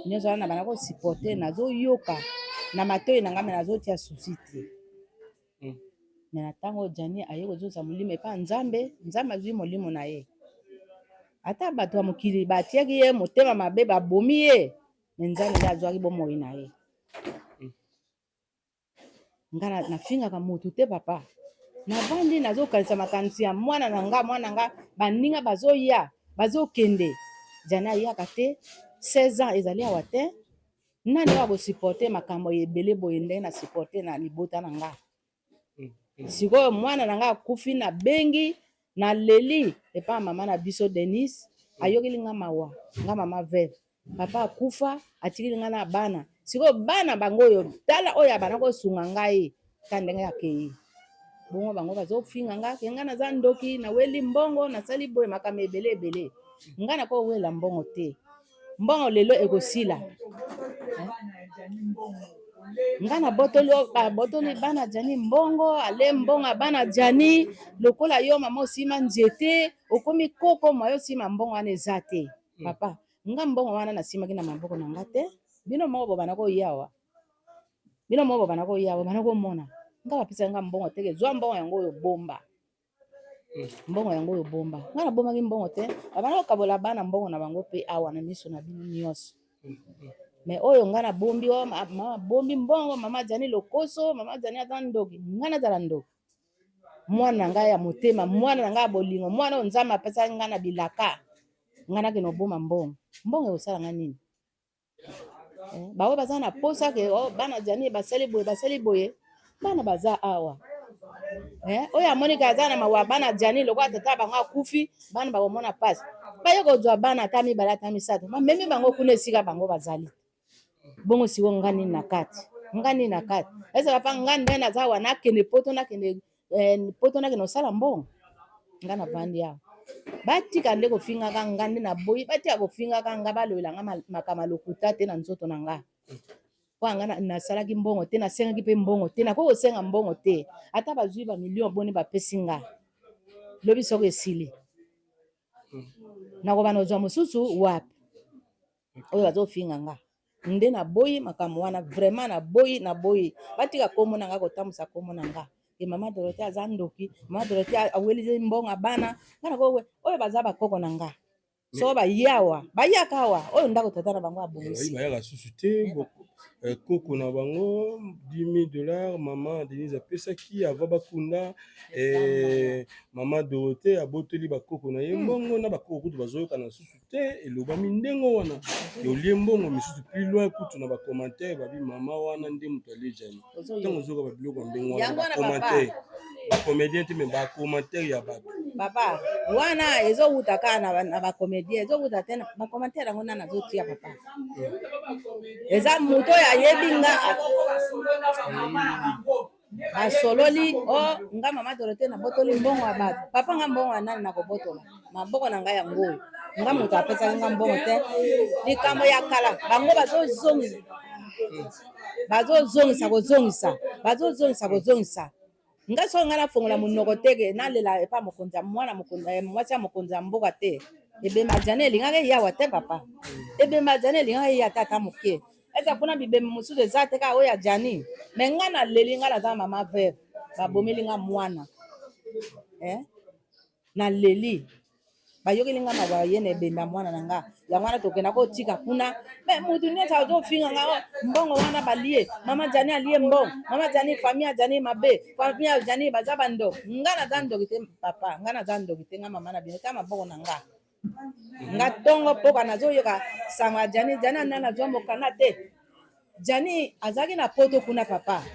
nyonso wana bana kosipote nazoyoka na matoi na ngai me nazotia susi te me na ntango Jani aye kozosa molimo epa nzambe azwi molimo na ye ata bato ya mokili batiaki ye motema mabe babomi ye me nzambe nde azwaki bomoi na ye nga nafingaka motu te papa navandi nazokanisa makanisi ya mwana na nga baninga bazoya bazokende Jani ayaka te 16 ans ezali awa te nani akosiporte makambo ebele boye ndenge na siporte na libota na nga sikoyo mwana na nga akufi na bengi na leli epa mama na biso Denise ayokeli nga mawa nga mama veve papa akufa atikili nga na bana sikoyo bana bango oyo tala oyo abana kosunga ngai ka ndenge akei bongo bango bazofinga nga ke nga naza ndoki naweli mbongo nasali boye makambo ebele nga na ko wela mbongo te mbongo lelo ekosila nga na botoli bana jani mbongo ale mbongo bana jani lokola yo mama osima nzete okomi koko mwa yo sima mbongo wana eza te papa nga mbongo wana nasimaki na maboko na nga te bino moko bana koyawa bana komona nga bapesa nga mbongo teke zwa mbongo yango oyo bomba nga na bombaki mbongo te bana kokabola bana mbongo na bango pe awa na miso na bino nyonso mais oyo nga na bombi mama bombi mbongo mama jani lokoso mama jani aza ndoki nga nazala ndoki mwana nga ya motema mwana nga ya bolingo mwana oyo nzambe apesa nga na bilaka nga nakende oboma mbongo ekosala nga nini baoyo baza na posa ke bana jani basali boye bana baza awa oyo amonika aza na mawa bana jani lokola tata bango akufi bana bakomona pasi baye kozwa bana ata mibale ata misato bamemi bango kuna esika bango bazali bongo siwo nga nini na kati ezala mpa nga nde naza awa nakende poto nakende osala mbongo nga na vandi awa batika nde kofingaka nga nde na boyi batika kofingaka nga balobela nga makama lokuta te na nzoto na nga po nga nasalaki mbongo te nasengaki mpe mbongo te nakoki kosenga mbongo te ata bazwi bamilio boni bapesi nga lobi soko esili nakoba nozwa mosusu wapi oyo bazofinga nga nde naboyi makambo wana vraiment naboyi batika komona nga kotambusa komona nga mama Dorothée aza ndoki mama Dorothée aweli mbongo bana ngana ko oyo baza bakoko na nga so bayaka awa oyo ndako tata na bango abongisi bayaka susu te koko na bango $10,000 mama Denise apesaki ava bakunda mama Dorothée aboteli bakoko na ye mbongo na bakoko kutu bazoyoka na susu te elobami ndengo wana yolie mbongo misusu plus loin kutu na bacommentaire babi mama wana nde moto alejani ntango ozoyoka babiloko ndenge wana bacommentaire bacomédien te me bacommentaire ya bato papa wana ezowuta kaka na bacomédien ezowuta te bacommentaire yango nana azotia papa eza moto oyo ayebi nga asololi nga mama Dorothée nabotoli mbongo ya bato papa nga mbongo ya nani nakobotola maboko na ngai yango oyo nga moto apesaki nga mbongo te likambo ya kala bango bazozongisa nga so nga nafongola monoko teke nalela epa mokonzi ya mwana mwasi ya mokonzi ya mboka te ebemba jane elingaka eyawa te papa ebemba jane elingaka eya te ata moke eza mpona bibembe mosusu eza te kaka oyo ya jani me nga naleli nga naza mama veve babomeli nga mwana naleli bayokeli nga mawa ye na ebemba mwana na nga yango wana tokenda kotika kuna me mutu nyonso azofinga nga mbongo wana balie mama jani alie mbongo mama jani famille ya jani mabe famille ya jani baza bando nga naza ndoki te papa nga naza ndoki te nga mama na bino ta maboko na nga tongo poka nazoyoka sanga jani ana nazwa mokana te jani azalaki na poto kuna papa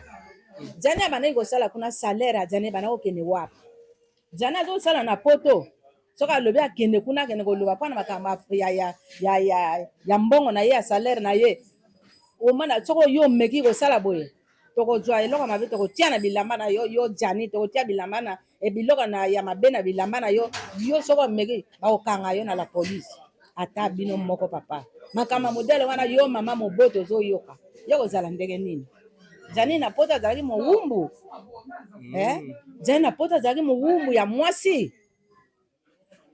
jani abandaki kosala kuna salaire ya jani ebandaki kokende wapi jani azosala na poto soki alobi akende kuna akende koloba mpona makambo ya mbongo na ye ya salaire na ye omona soki yo omeki kosala boye tokozwa eloko mabe tokotia na bilamba na yo jani tokotia bilamba na biloko ya mabe na bilamba na yo soki omeki bakokanga yo na la polise ata bino moko papa makambo modele wana yo mama moboto ozoyoka yo kozala ndenge nini jani na poto azalaki mowumbu jani na poto azalaki mowumbu ya mwasi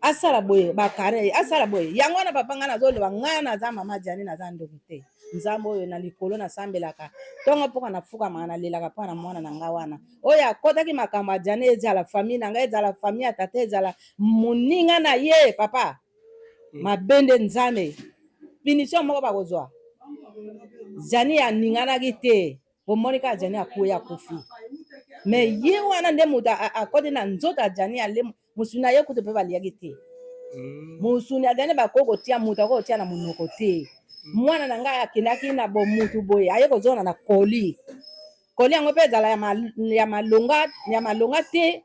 asala boye bakare asala boye yango wana papa nga nazoloba nga naza mama jani naza ndoki te nzambe oyo na likolo nasambelaka ntongo mpoka nafukamaka nalelaka mpo na mwana na nga wana oyo akotaki makambo ya jani ezala famille na ngai ezala famille ya tata ezala moninga na ye papa mabende nzambe punition moko bakozwa jani aninganaki te bomoni kaka jani akuya akufi me ye wana nde moto akoti na nzoto ya jani ale musuni na ye kutu mpe baliaki te musuni ya jani bakoki kotia moto akoki kotia na monoko te mwana na ngai akendaki na bomutu boye aye kozona na koli yango mpe ezala ya malonga te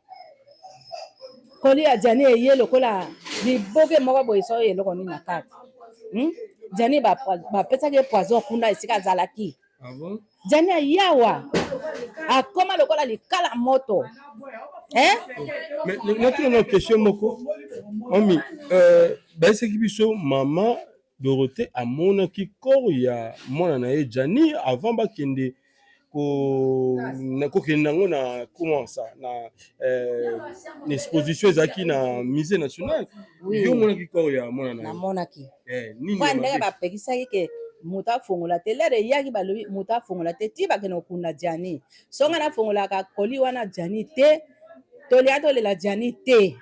koli ya jani eye lokola liboke moko boye soyo eloko nini na kati jani bapesaki poison kuna esika azalaki Ah bon? Jani ayawa akoma lokola likala moto. Mais notre question moko mami baiseki biso mama Dorothée amonaki corps ya mwana na ye Jani avant bakende kokende nango na comment ça na exposition ezalaki na musée national. Yo monaki corps ya mwana na ye. Namonaki. Nini Mwa ndenge bapekisaki ke moto afongola te lere eyaki balobi moto afongola te ti bakende kokunda Jani songa nafongolaka koli wana Jani te tolia tolela Jani te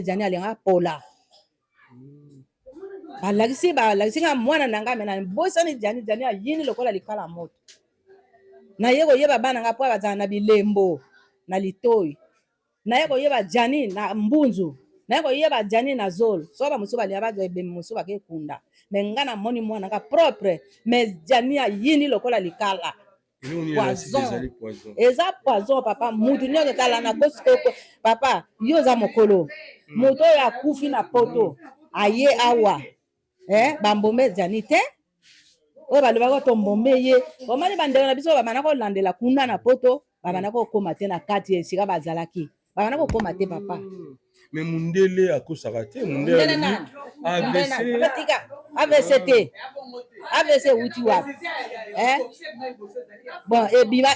Jani alinga pola balakisi nga mwana na ngai mena bosani Jani ayini lokola likala moto na ye koyeba bana nga po bazala na bilembo na litoi na ye koyeba Jani na mbunzu na ye koyeba Jani na zolo so ba musu balia bazwa ebembe musu bakekunda me nga na moni mwana nga propre me Jani ayini lokola likala poison. Eza poison papa mutu nyonso tala na kosikoko papa yo za mokolo moto oyo akufi na poto aye awa bambome Jani te oyo balobaka tombombe ye omani bandeko na biso babana kolandela kuna na poto babana kokoma te na kati esika bazalaki babana kokoma te papa. Mais mundele akosaka te mundele nani AVC te AVC uti wapi bon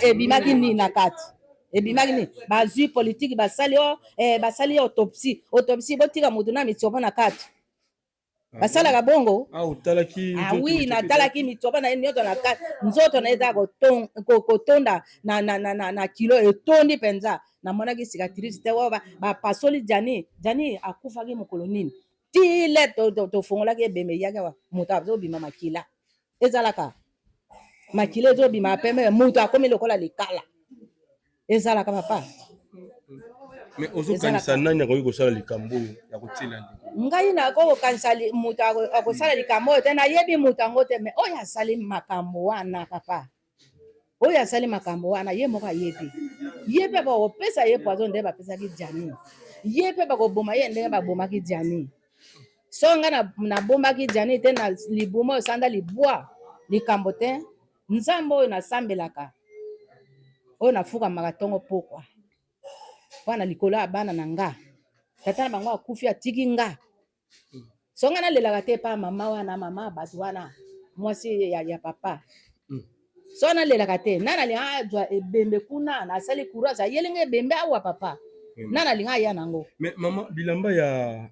ebimaki nini na kati ebimaki nini bazwi politique basali autopsie botika moto na mitiopo na kati basalaka bongo oui natalaki mitiopo na ye nyonso na kati nzoto na ye eza kotonda na kilo etondi mpenza namonaki cicatrice te oyo bapasoli Jani akufaki mokolo nini tile tofongolaki ebembe eyaki awa moto azobima makila ezalaka makila ezobima pembe moto akomi lokola likala ezalaka papa. Mais ozokanisa nani akoki kosala likambo ya kotiela ngai nakokanisa moto akosala likambo oyo te nayebi moto yango te me oyo asali makambo wana papa oyo asali makambo wana ye moko ayebi ye mpe bakopesa ye poison nde bapesaki Jani ye mpe bakoboma ye ndenge babomaki Jani so nga nabombaki Jani te na libuma oyo sanda libwa likambo te nzambe oyo nasambelaka oyo nafukamaka ntongo pokwa mpona likolo ya bana na nga tata na bango akufi atiki nga so nga nalelaka te pa mama wana mama bato wana mwasi ya papa so nalelaka te nana alinga azwa ebembe kuna nasali courage ayelinga ebembe awa papa nana alinga aya nango. Mais mama bilamba ya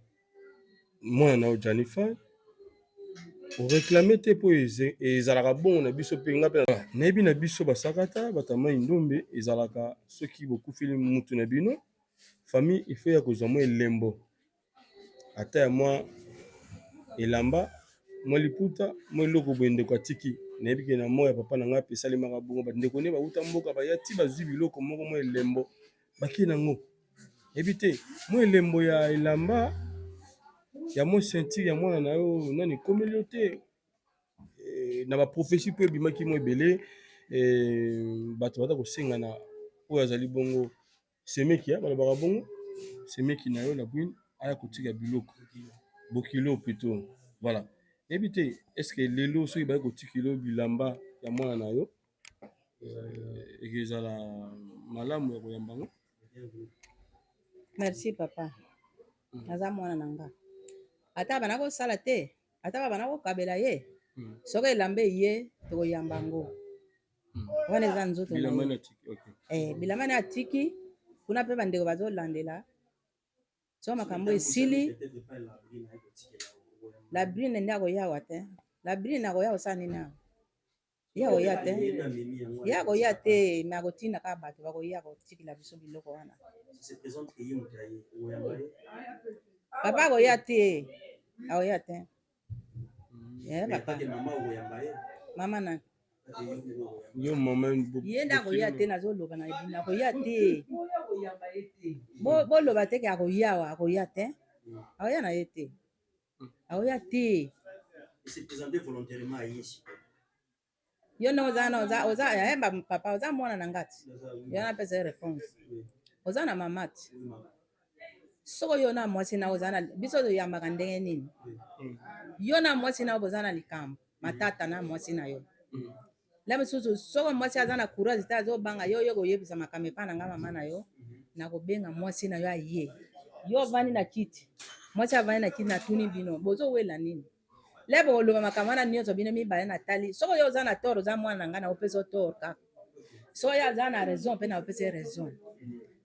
mwana na Jani Faye oreklame te mpo ezalaka bongo na biso mpe nga mpe nayebi na biso basakata batama indombe ezalaka soki bokufeli mutu na bino famille ifo ya kozwa mwa elembo ata ya mwa elamba mwa liputa mwa eloko boye ndeko atiki nayebi ke na mwa ya papa na nga mpe esalemaka bongo bandeko ne bauta mboka baya ti bazwi biloko moko mwa elembo baki nango yebi te mwa elembo ya elamba ya mwa ceinture ya mwana na yo nani komeli yo te na baprophétie mpo ebimaki mwa ebele bato bata kosengana oyo azali bongo semeki balobaka bongo semeki na yo la bwine aya kotika biloko bokilo plutôt voilà yebi te est-ce que lelo soki baye kotikilo bilamba ya mwana na yo ekezala malamu ya koyamba ngo. Merci papa naza mwana na nga ata bana kosala te ata bana kokabela ye soki elamba ye tokoyamba ngo wana eza nzoto bilamba na atiki kuna mpe bandeko bazolandela so makambo esili la brine nde akoyawa te la brine akoya kosala nini awa ye akoya te ye akoya te me akotinda kaka bato bakoya kotikila biso biloko wana papa akoya te akoya te papa mama nani yo mama ye nde akoya te nazoloba na ebina akoya te boloba te ke akoyawa akoya te akoya na ye te akoya te yo nde oza papa oza mwana na ngati yo napesa réponse oza na mama ti soko yo na mwasi na oza na biso toyambaka ndenge nini yo na mwasi na boza na likambo matata na mwasi na yo la mosusu soko mwasi aza na courage te azobanga yo koyebisa makambo epai na nga mama na yo nakobenga mwasi na yo aye yo ovandi na kiti mwasi avandi na kiti natuni bino bozowela nini le bokoloba makambo wana nyonso bino mibale natali soko yo oza na tort oza mwana na ngai na opesa tort kaka soko yo aza na raison mpe na opesa raison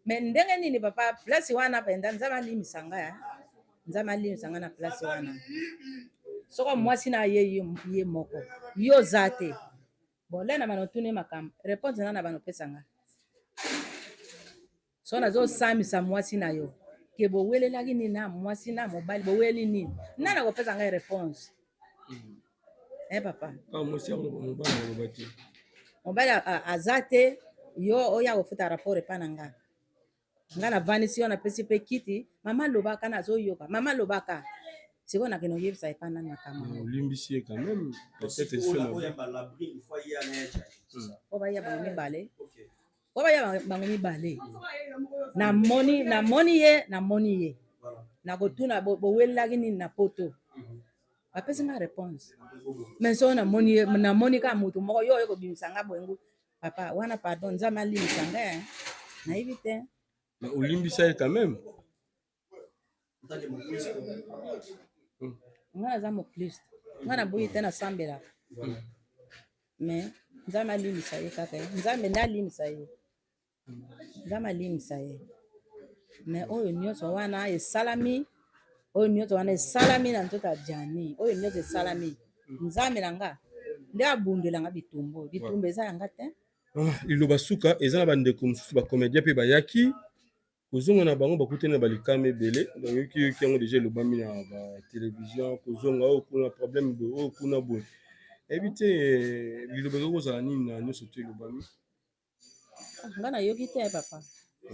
me ndenge nini papa place wana penda nzambe alimisa ngai nzambe alimisa ngai na place wana soko mwasi na ye moko yo za te bon le na bano tuni makambo réponse nga na bano pesa ngai so nazosamisa mwasi na yo ke bowelelaki nini na mwasi na mobali boweli nini nani akopesa ngai réponse papa mobali aza te yo oya kofuta rapport epai na ngai nga navandisi yo napesi mpe kiti mama lobaka nazoyoka mama lobaka sikoyo nakende oyebisa epai nani makambo olimbisi ye quand même peut-être po baya bango mibale po baya bango mibale namoni ye nakotuna bowelelaki nini na poto bapesi nga réponse mais so namoni ka motu moko yo oyo kobimisa nga boyengu papa wana pardon nzambe alimisa nga nayebi te olimbisa ye quand même nga naza mokristo nga naboyi te nasambelaka mais nzambe alimisa ye kaka nzambe nde alimisa ye nzambe alimisa ye mais oyo nyonso wana esalami na nzoto ya jani oyo nyonso esalami nzambe na nga nde abundelanga bitumbu eza yanga te liloba suka eza na bandeko mosusu bacomédien mpe bayaki kozonga na bango bakutani na balikama ebele bayoki yango deja elobami na batelevizio kozonga oyo kuna problème boye oyo kuna boye eyebi te liloba eza kozala nini na nyonso to elobami nga nayoki te papa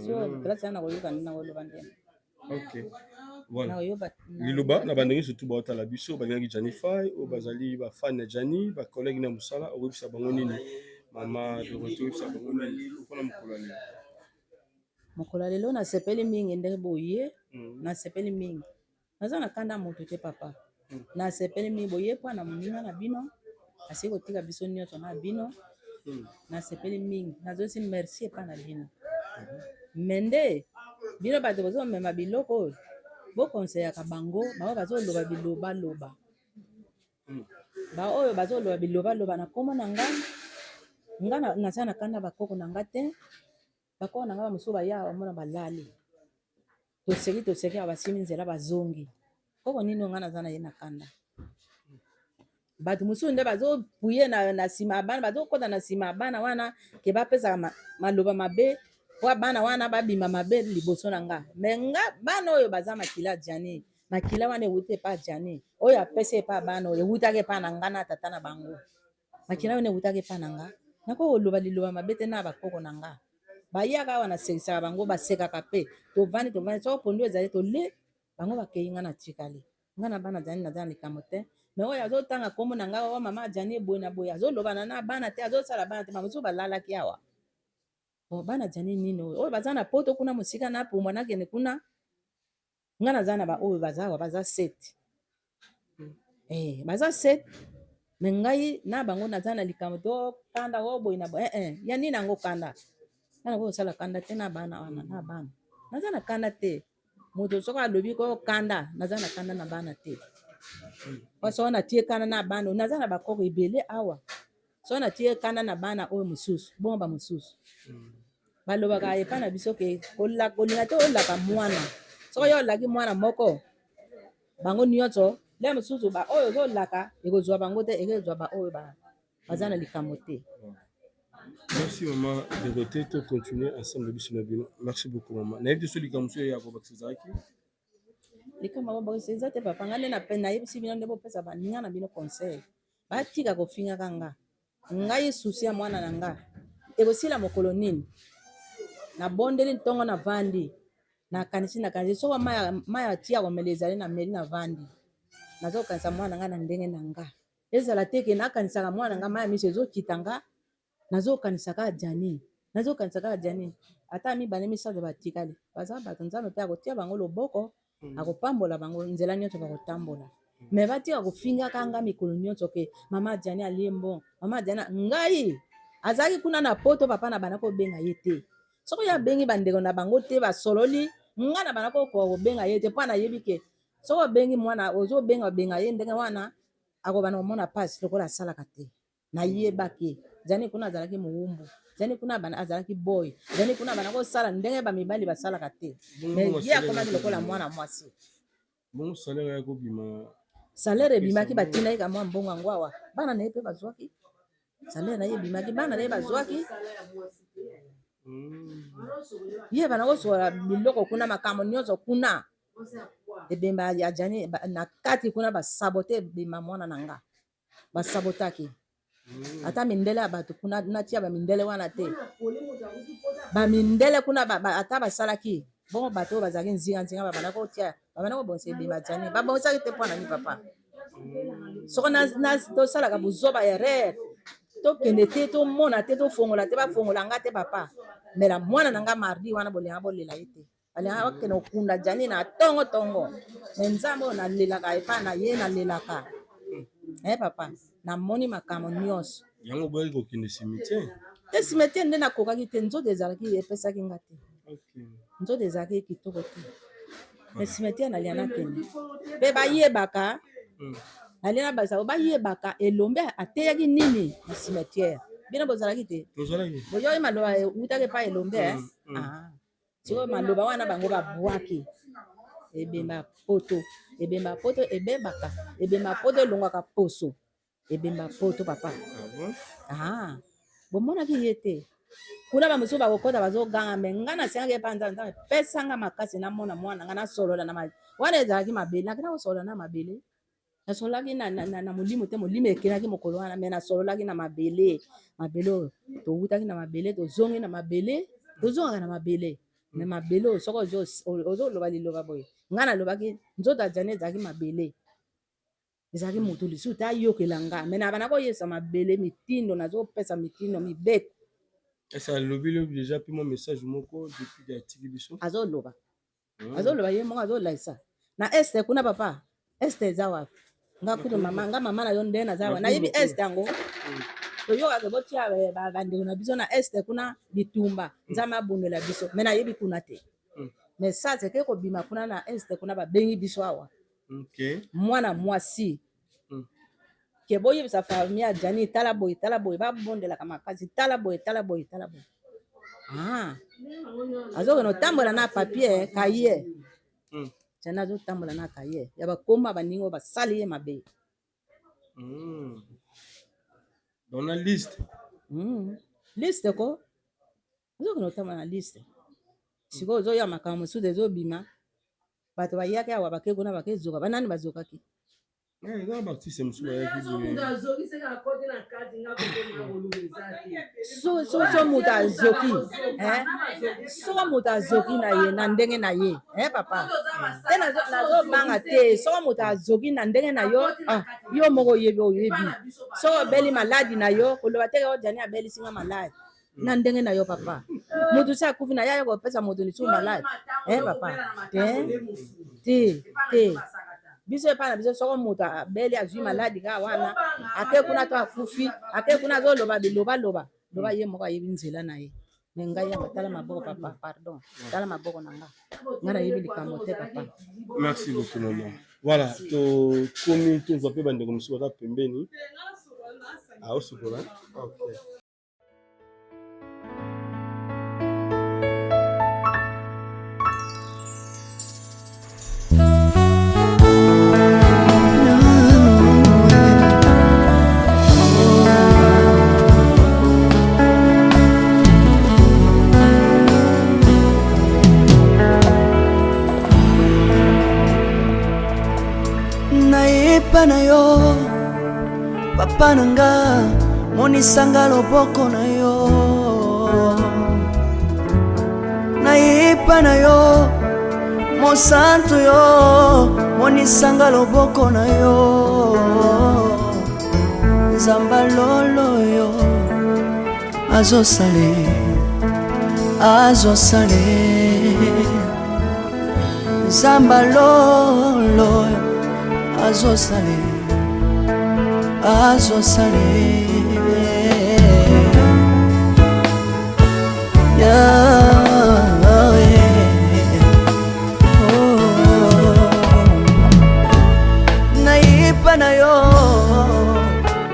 so place wana nakoyoka nde nakoloba nde ok voilà liloba na bandenge surtout baotala biso balingaki Jani Fay oyo bazali bafan ya Jani bacollègue na mosala oyebisa bango nini mama Dorothée oyebisa bango nini mpona mokolo ya lelo mokolo ya lelo nasepeli mingi ndenge boye nasepeli mingi naza na kanda moto te papa nasepeli mingi boye mpo na moninga na bino asili kotika biso nyonso na bino nasepeli mingi nazosi merci epai na bino me nde bino bato bozomema biloko oyo bokonseyaka bango bao bazoloba bilobaloba baoyo bazoloba bilobaloba na kombo na nga naza na kanda bakoko na nga te bakoko na nga bamosusu baya bamona balali toseki awa basimi nzela bazongi koko nini nga naza na ye na kanda bato mosusu nde bazopuye na nsima ya bana bazokota na nsima ya bana wana ke bapesaka maloba mabe po bana wana babima mabe liboso na nga me nga bana oyo baza makila Jani makila wana ewuti epa Jani oyo apesi epa bana oyo ewutaki epa na nga na tata na bango makila wana ewutaki epa na nga nakoloba liloba mabe te na bakoko na nga bayaka awa nasekisaka bango basekaka mpe tovandi soko pondu ezali tole bango bakei nga na tikali nga na bana Jani naza na likambo te me oyo azotanga kombo na nga wa mama Jani eboye na boye azolobana na bana te azosala bana te bamosusu balalaki awa bana Jani nini oyo baza na poto kuna mosika na pumwa nakende kuna nga naza na baoyo baza awa baza 7 baza 7 me ngai na bango naza na likambo to kanda oboye na boye ya nini yango kanda nga nakosala kanda te na bana wana na bana naza na kanda te moto soko alobi ko kanda naza na kanda na bana te so natie kanda na bana naza na bakoko ebele awa so natie kanda na bana oyo mosusu bongo bamosusu balobaka epai na biso ke kolinga te olaka mwana soko yo olaki mwana moko bango nyonso le mosusu baoyo ozolaka ekozwa bango te ekozwa baoyo baza na likambo te. Merci maman Dorothée, to continuer ensemble biso na bino. Merci beaucoup maman. Na yebi so likambo so ya ko bakisaki. Likambo bakiseza te papa ngane na pena yebisi bino ndebo pesa baninga na bino conseil. Batika kofinga kanga. Ngai susi ya mwana na nga. Ekosila mokolo nini? Na bondeli ntongo na vandi. Na kanisi so maya tia komelezali na meli na vandi. Nazo kanisa mwana nga na ndenge na nga. Ezala teke na kanisa mwana nga maya misezo kitanga. Nazo kanisa ka Jani ata mibale misato batikali baza bato nzambe pe akotia bango loboko akopambola bango nzela nyonso bakotambola me batika kofinga kanga mikolo nyonso ke mama Jani aliembo mama Jani ngai azaki kuna na poto papa na bana ko benga yete soko ya bengi bandeko na bango te basololi nga na bana ko benga yete pa na yebi ke soko bengi mwana ozo benga ye ndenge wana ako bana mona pass lokola sala kate na yebaki Jani kuna azalaki muumbu Jani kuna bana azalaki boy Jani kuna bana ko sala ndenge ba mibali basala kate mais ye akoma lokola mwana mwasi bon salaire ya ko bima salaire bimaki batina ka mwa mbongo ngwawa bana na yepe bazwaki salaire na ye bimaki bana na ye bazwaki ye bana ko so biloko kuna makambo nyonso kuna ebemba ya Jani na kati kuna ba saboter bima mwana nanga ba sabotaki ata mindele abatu kuna natia ba mindele wana te ba mindele kuna ata basalaki bon bato bazaki nzinga ba bana ko tia ba bana ko bonse bima Jani ba bonsa te pona ni papa soko na to sala ka buzoba erreur to kende te to mona te to fongola te ba fongola ngate papa mera mwana nanga mardi wana bolenga bolela ite ala ke no kunda Jani na tongo nzambo na lelaka epa na ye na lelaka papa na moni makamo nyonso yango boyi ko kende cimetière te cimetière nde na kokaki te nzoto ezalaki epesaki ngate okay nzoto ezalaki kitoko te mais cimetière na liana kende pe bayebaka alina basa bayebaka elombe ateyaki nini na cimetière bino bozalaki te boyoyi maloba utake pa elombe siko maloba wana bango babwaki ebemba poto ebemba poto elongwaka poso ebemba poto papa bomonaki ye te kuna bamosusu bakokota bazoganga me nga nasengaki epa nzambe pesanga makasi namona mwana nga nasolola na wana ezalaki mabele nakenda kosolola na mabele nasololaki na molimo te molimo ekenaki mokolo wana me nasololaki na mabele oyo towutaki na mabele tozongi na mabele tozongaka na mabele me mabele oyo soko ozoloba liloba boye nga nalobaki nzoto ya Jani ezalaki mabele ezalaki moto lisusu te ayokela nga me na bana koyesa mabele mitindo nazopesa mitindo mibeko esa alobi lobi déjà puis mon message moko depuis ya tiki biso azoloba ye moko azolaisa na este kuna papa este eza wapi nga kutu mama na yo nde naza wa nayebi este yango toyokaka botia bandeko na biso na este kuna bitumba nzambe abundela biso me nayebi kuna te mais ça c'est que kobima kuna na este kuna babengi biso awa mwana mwasi ke boyebisa famille ya Jani tala boye babondelaka makasi tala boye azokende otambola na papier kaye Jani azotambola na kaye ya bakoma baningi oyo basali ye mabe dans la liste ko azokende otambola na liste sikoyo ozoya makambo mosusu ezobima bato bayaki awa bake kuna bakezoka banani bazokaki so moto azoki soko moto azoki na ye na ndenge na ye papa te nazobanga te soko moto azoki na ndenge na yo yo moko oyebi soko obeli maladi na yo koloba teke o Jani abelisinga maladi na ndenge na yo papa moto si akufi na yaya kopesa moto lisusu maladi papa te biso epa na biso soko moto abeli azwi maladi ka wana ake kuna to akufi ake kuna azoloba biloba ye moko ayebi nzela na ye me ngai yamba tala maboko papa pardon tala maboko na nga nayebi likambo te papa merci beaucoup maman voilà tokomi tozwa mpe bandeko mosusu baza pembeni aosukola okay. Nayepa na yo papa nanga monisanga loboko na yo nayepa na yo mosantu yo monisanga loboko na yo nzamba lolo yo azosale nzamba lolo azosale azosale nayipa na yo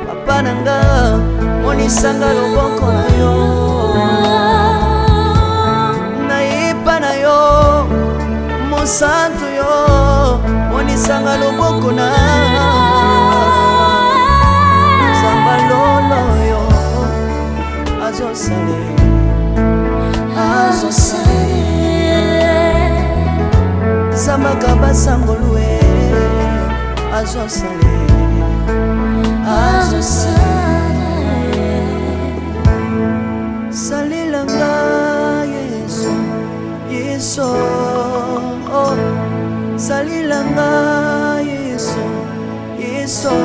papa nanga monisanga loboko na yo nayipa na yo mosantu yo monisanga loboko na zamba lolo yo azosale zamba kabasangolue azosale salilanga yesu yesu salilanga yesu yesu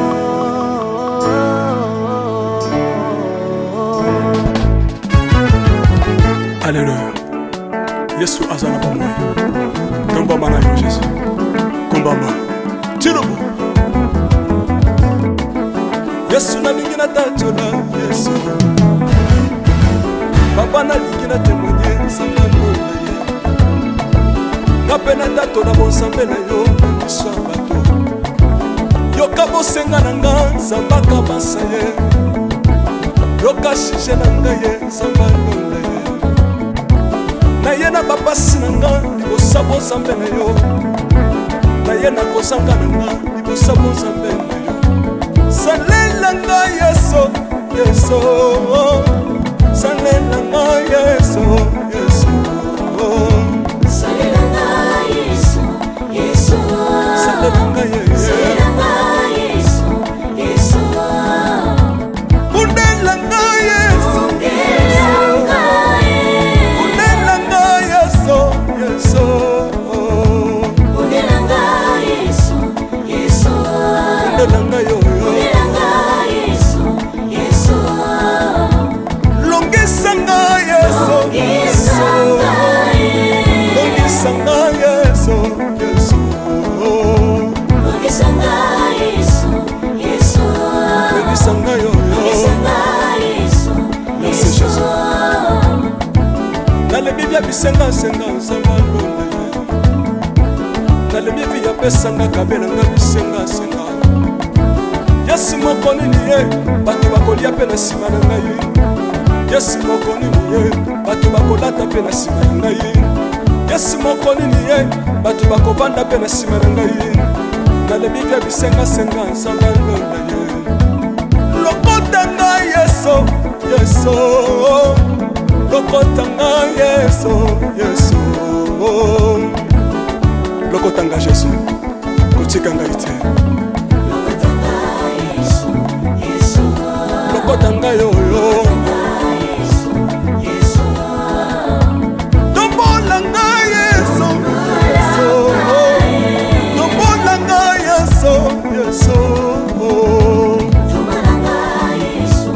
Alléluia. Yesu azana pamoja. Kombama na yo Yesu. Kombama. Chirubu. Yesu na lingina tachola Yesu. Papa na lingina témoigner sangalo na ye. Napena tato na bonsambe na yo so bato. Yoka bosenga na nga sambaka basaye. Yoka shishe na nga ye sambalo na ye. Na ye na babasi na nga libosa bozambe na yo. Na ye na kozanga na nga libosa bozambe na yo. Salela nga Yesu Yesu. Salela nga Yesu Yesu. Salela nga Yesu Yesu. Salela nga Yesu. Salela nga Yesu Yesu. Bundela nga Yesu Yesu. Bundela nga Yesu Yesu. Bundela nga Yesu Yesu. Bundela nga yo. Bisenga senga sanga londe nale bibi ya pesanga kabela nga bisenga senga Yesu mokoni niye bato bakolia pe na sima na ngai Yesu mokoni niye bato bakolata pe na sima na ngai Yesu mokoni niye bato bakovanda pe na sima na ngai nale bibi ya bisenga senga sanga londe lokota ngai Yesu Yesu Lokotanga Yesu, Yesu. Lokotanga Yesu, kotikanga ite. Lokotanga Yesu, Yesu. Lokotanga yoyo. Yesu, Yesu. Tombolanga Yesu, Yesu. Tombolanga Yesu, Yesu. Tombolanga Yesu,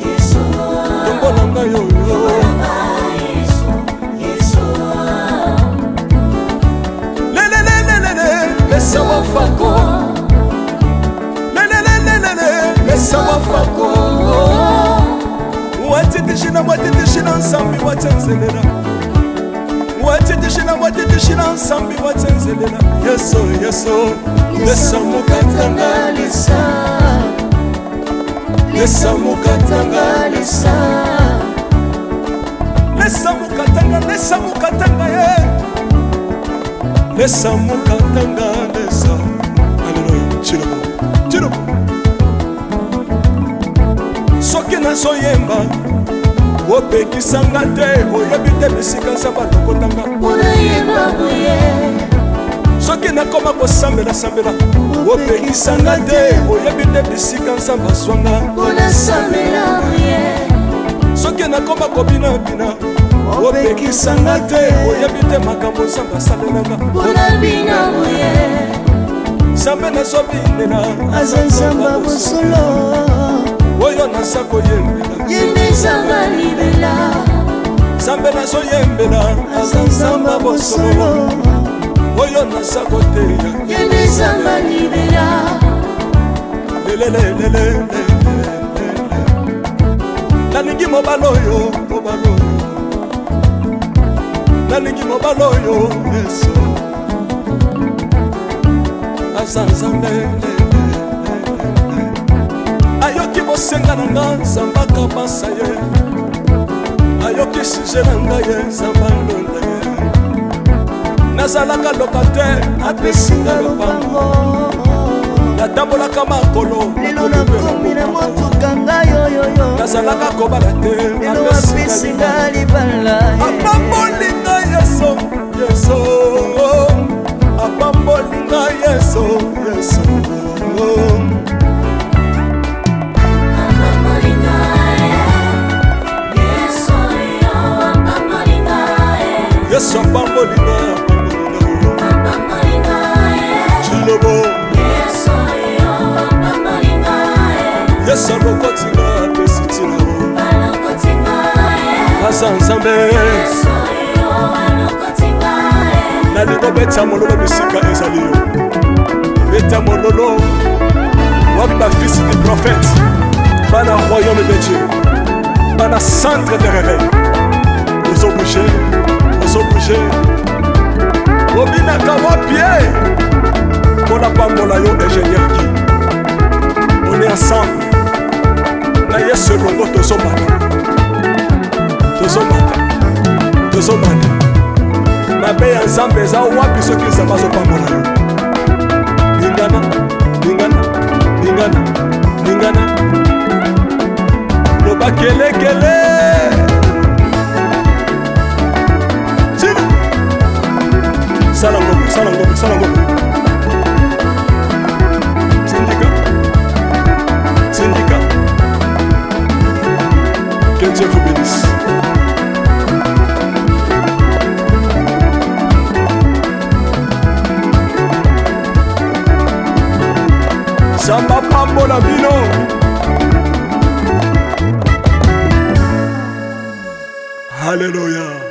Yesu. Tombolanga yoyo. Mesa wafako Mesa wafako Watitishina nsambi watenzelela Watitishina nsambi watenzelela Yeso Yeso Lesa mukatanga lesa Lesa mukatanga lesa Lesa mukatanga ye Lesa mukatanga lesa. Alléluia. Chirubu. Soki na soyemba opekisanga te oyebi te bisika nzambe alokotanga unayemba buye. Soki nakoma kosambela opekisanga te oyebi te bisika nzambe azwanga unasambela buye. Soki nakoma kobina opekisanga te oyebi te makambo nzambe asalelanga unabina buye. Nzambe nazobinela aza nzamba bosolo oyo naza koyembela yembezanga libela. Nzambe nazoyembela aza nzamba bosolo oyo naza koteya yendezanga libela nalingi mobala oyo nalingi mobala oyo Yesu aza nzambe ayoki bosenga na nga nzamba kabasa ye ayoki suje na ngai ye nzamba ndonda ye nazalaka lokatere apesinga lopango natambolaka makolo lelo nakomi na motuka ngai oyoyo nazalaka kobala te lelo apesinga libala apambolinga Yesu Yesu apambolinga Yesu Yesu Yesu apambolinga Chilobo Yesu alokotinga apesitina aza nzambe nalingo beta mololo bisika ezali yo beta mololo wapi bafisi des prophètes bana royaume de Dieu bana centre de réveil ozo bouger obinaka wapie mpona pambola yo ingénieur Guy on est ensemble na Yesu elongo tozomata mabe ya nzambe eza wapi soki nzambe azopambola yo lingana loba kelekele Sala ngombe. Syndicat. Que Dieu vous bénisse. Samba pambola bino. Alléluia.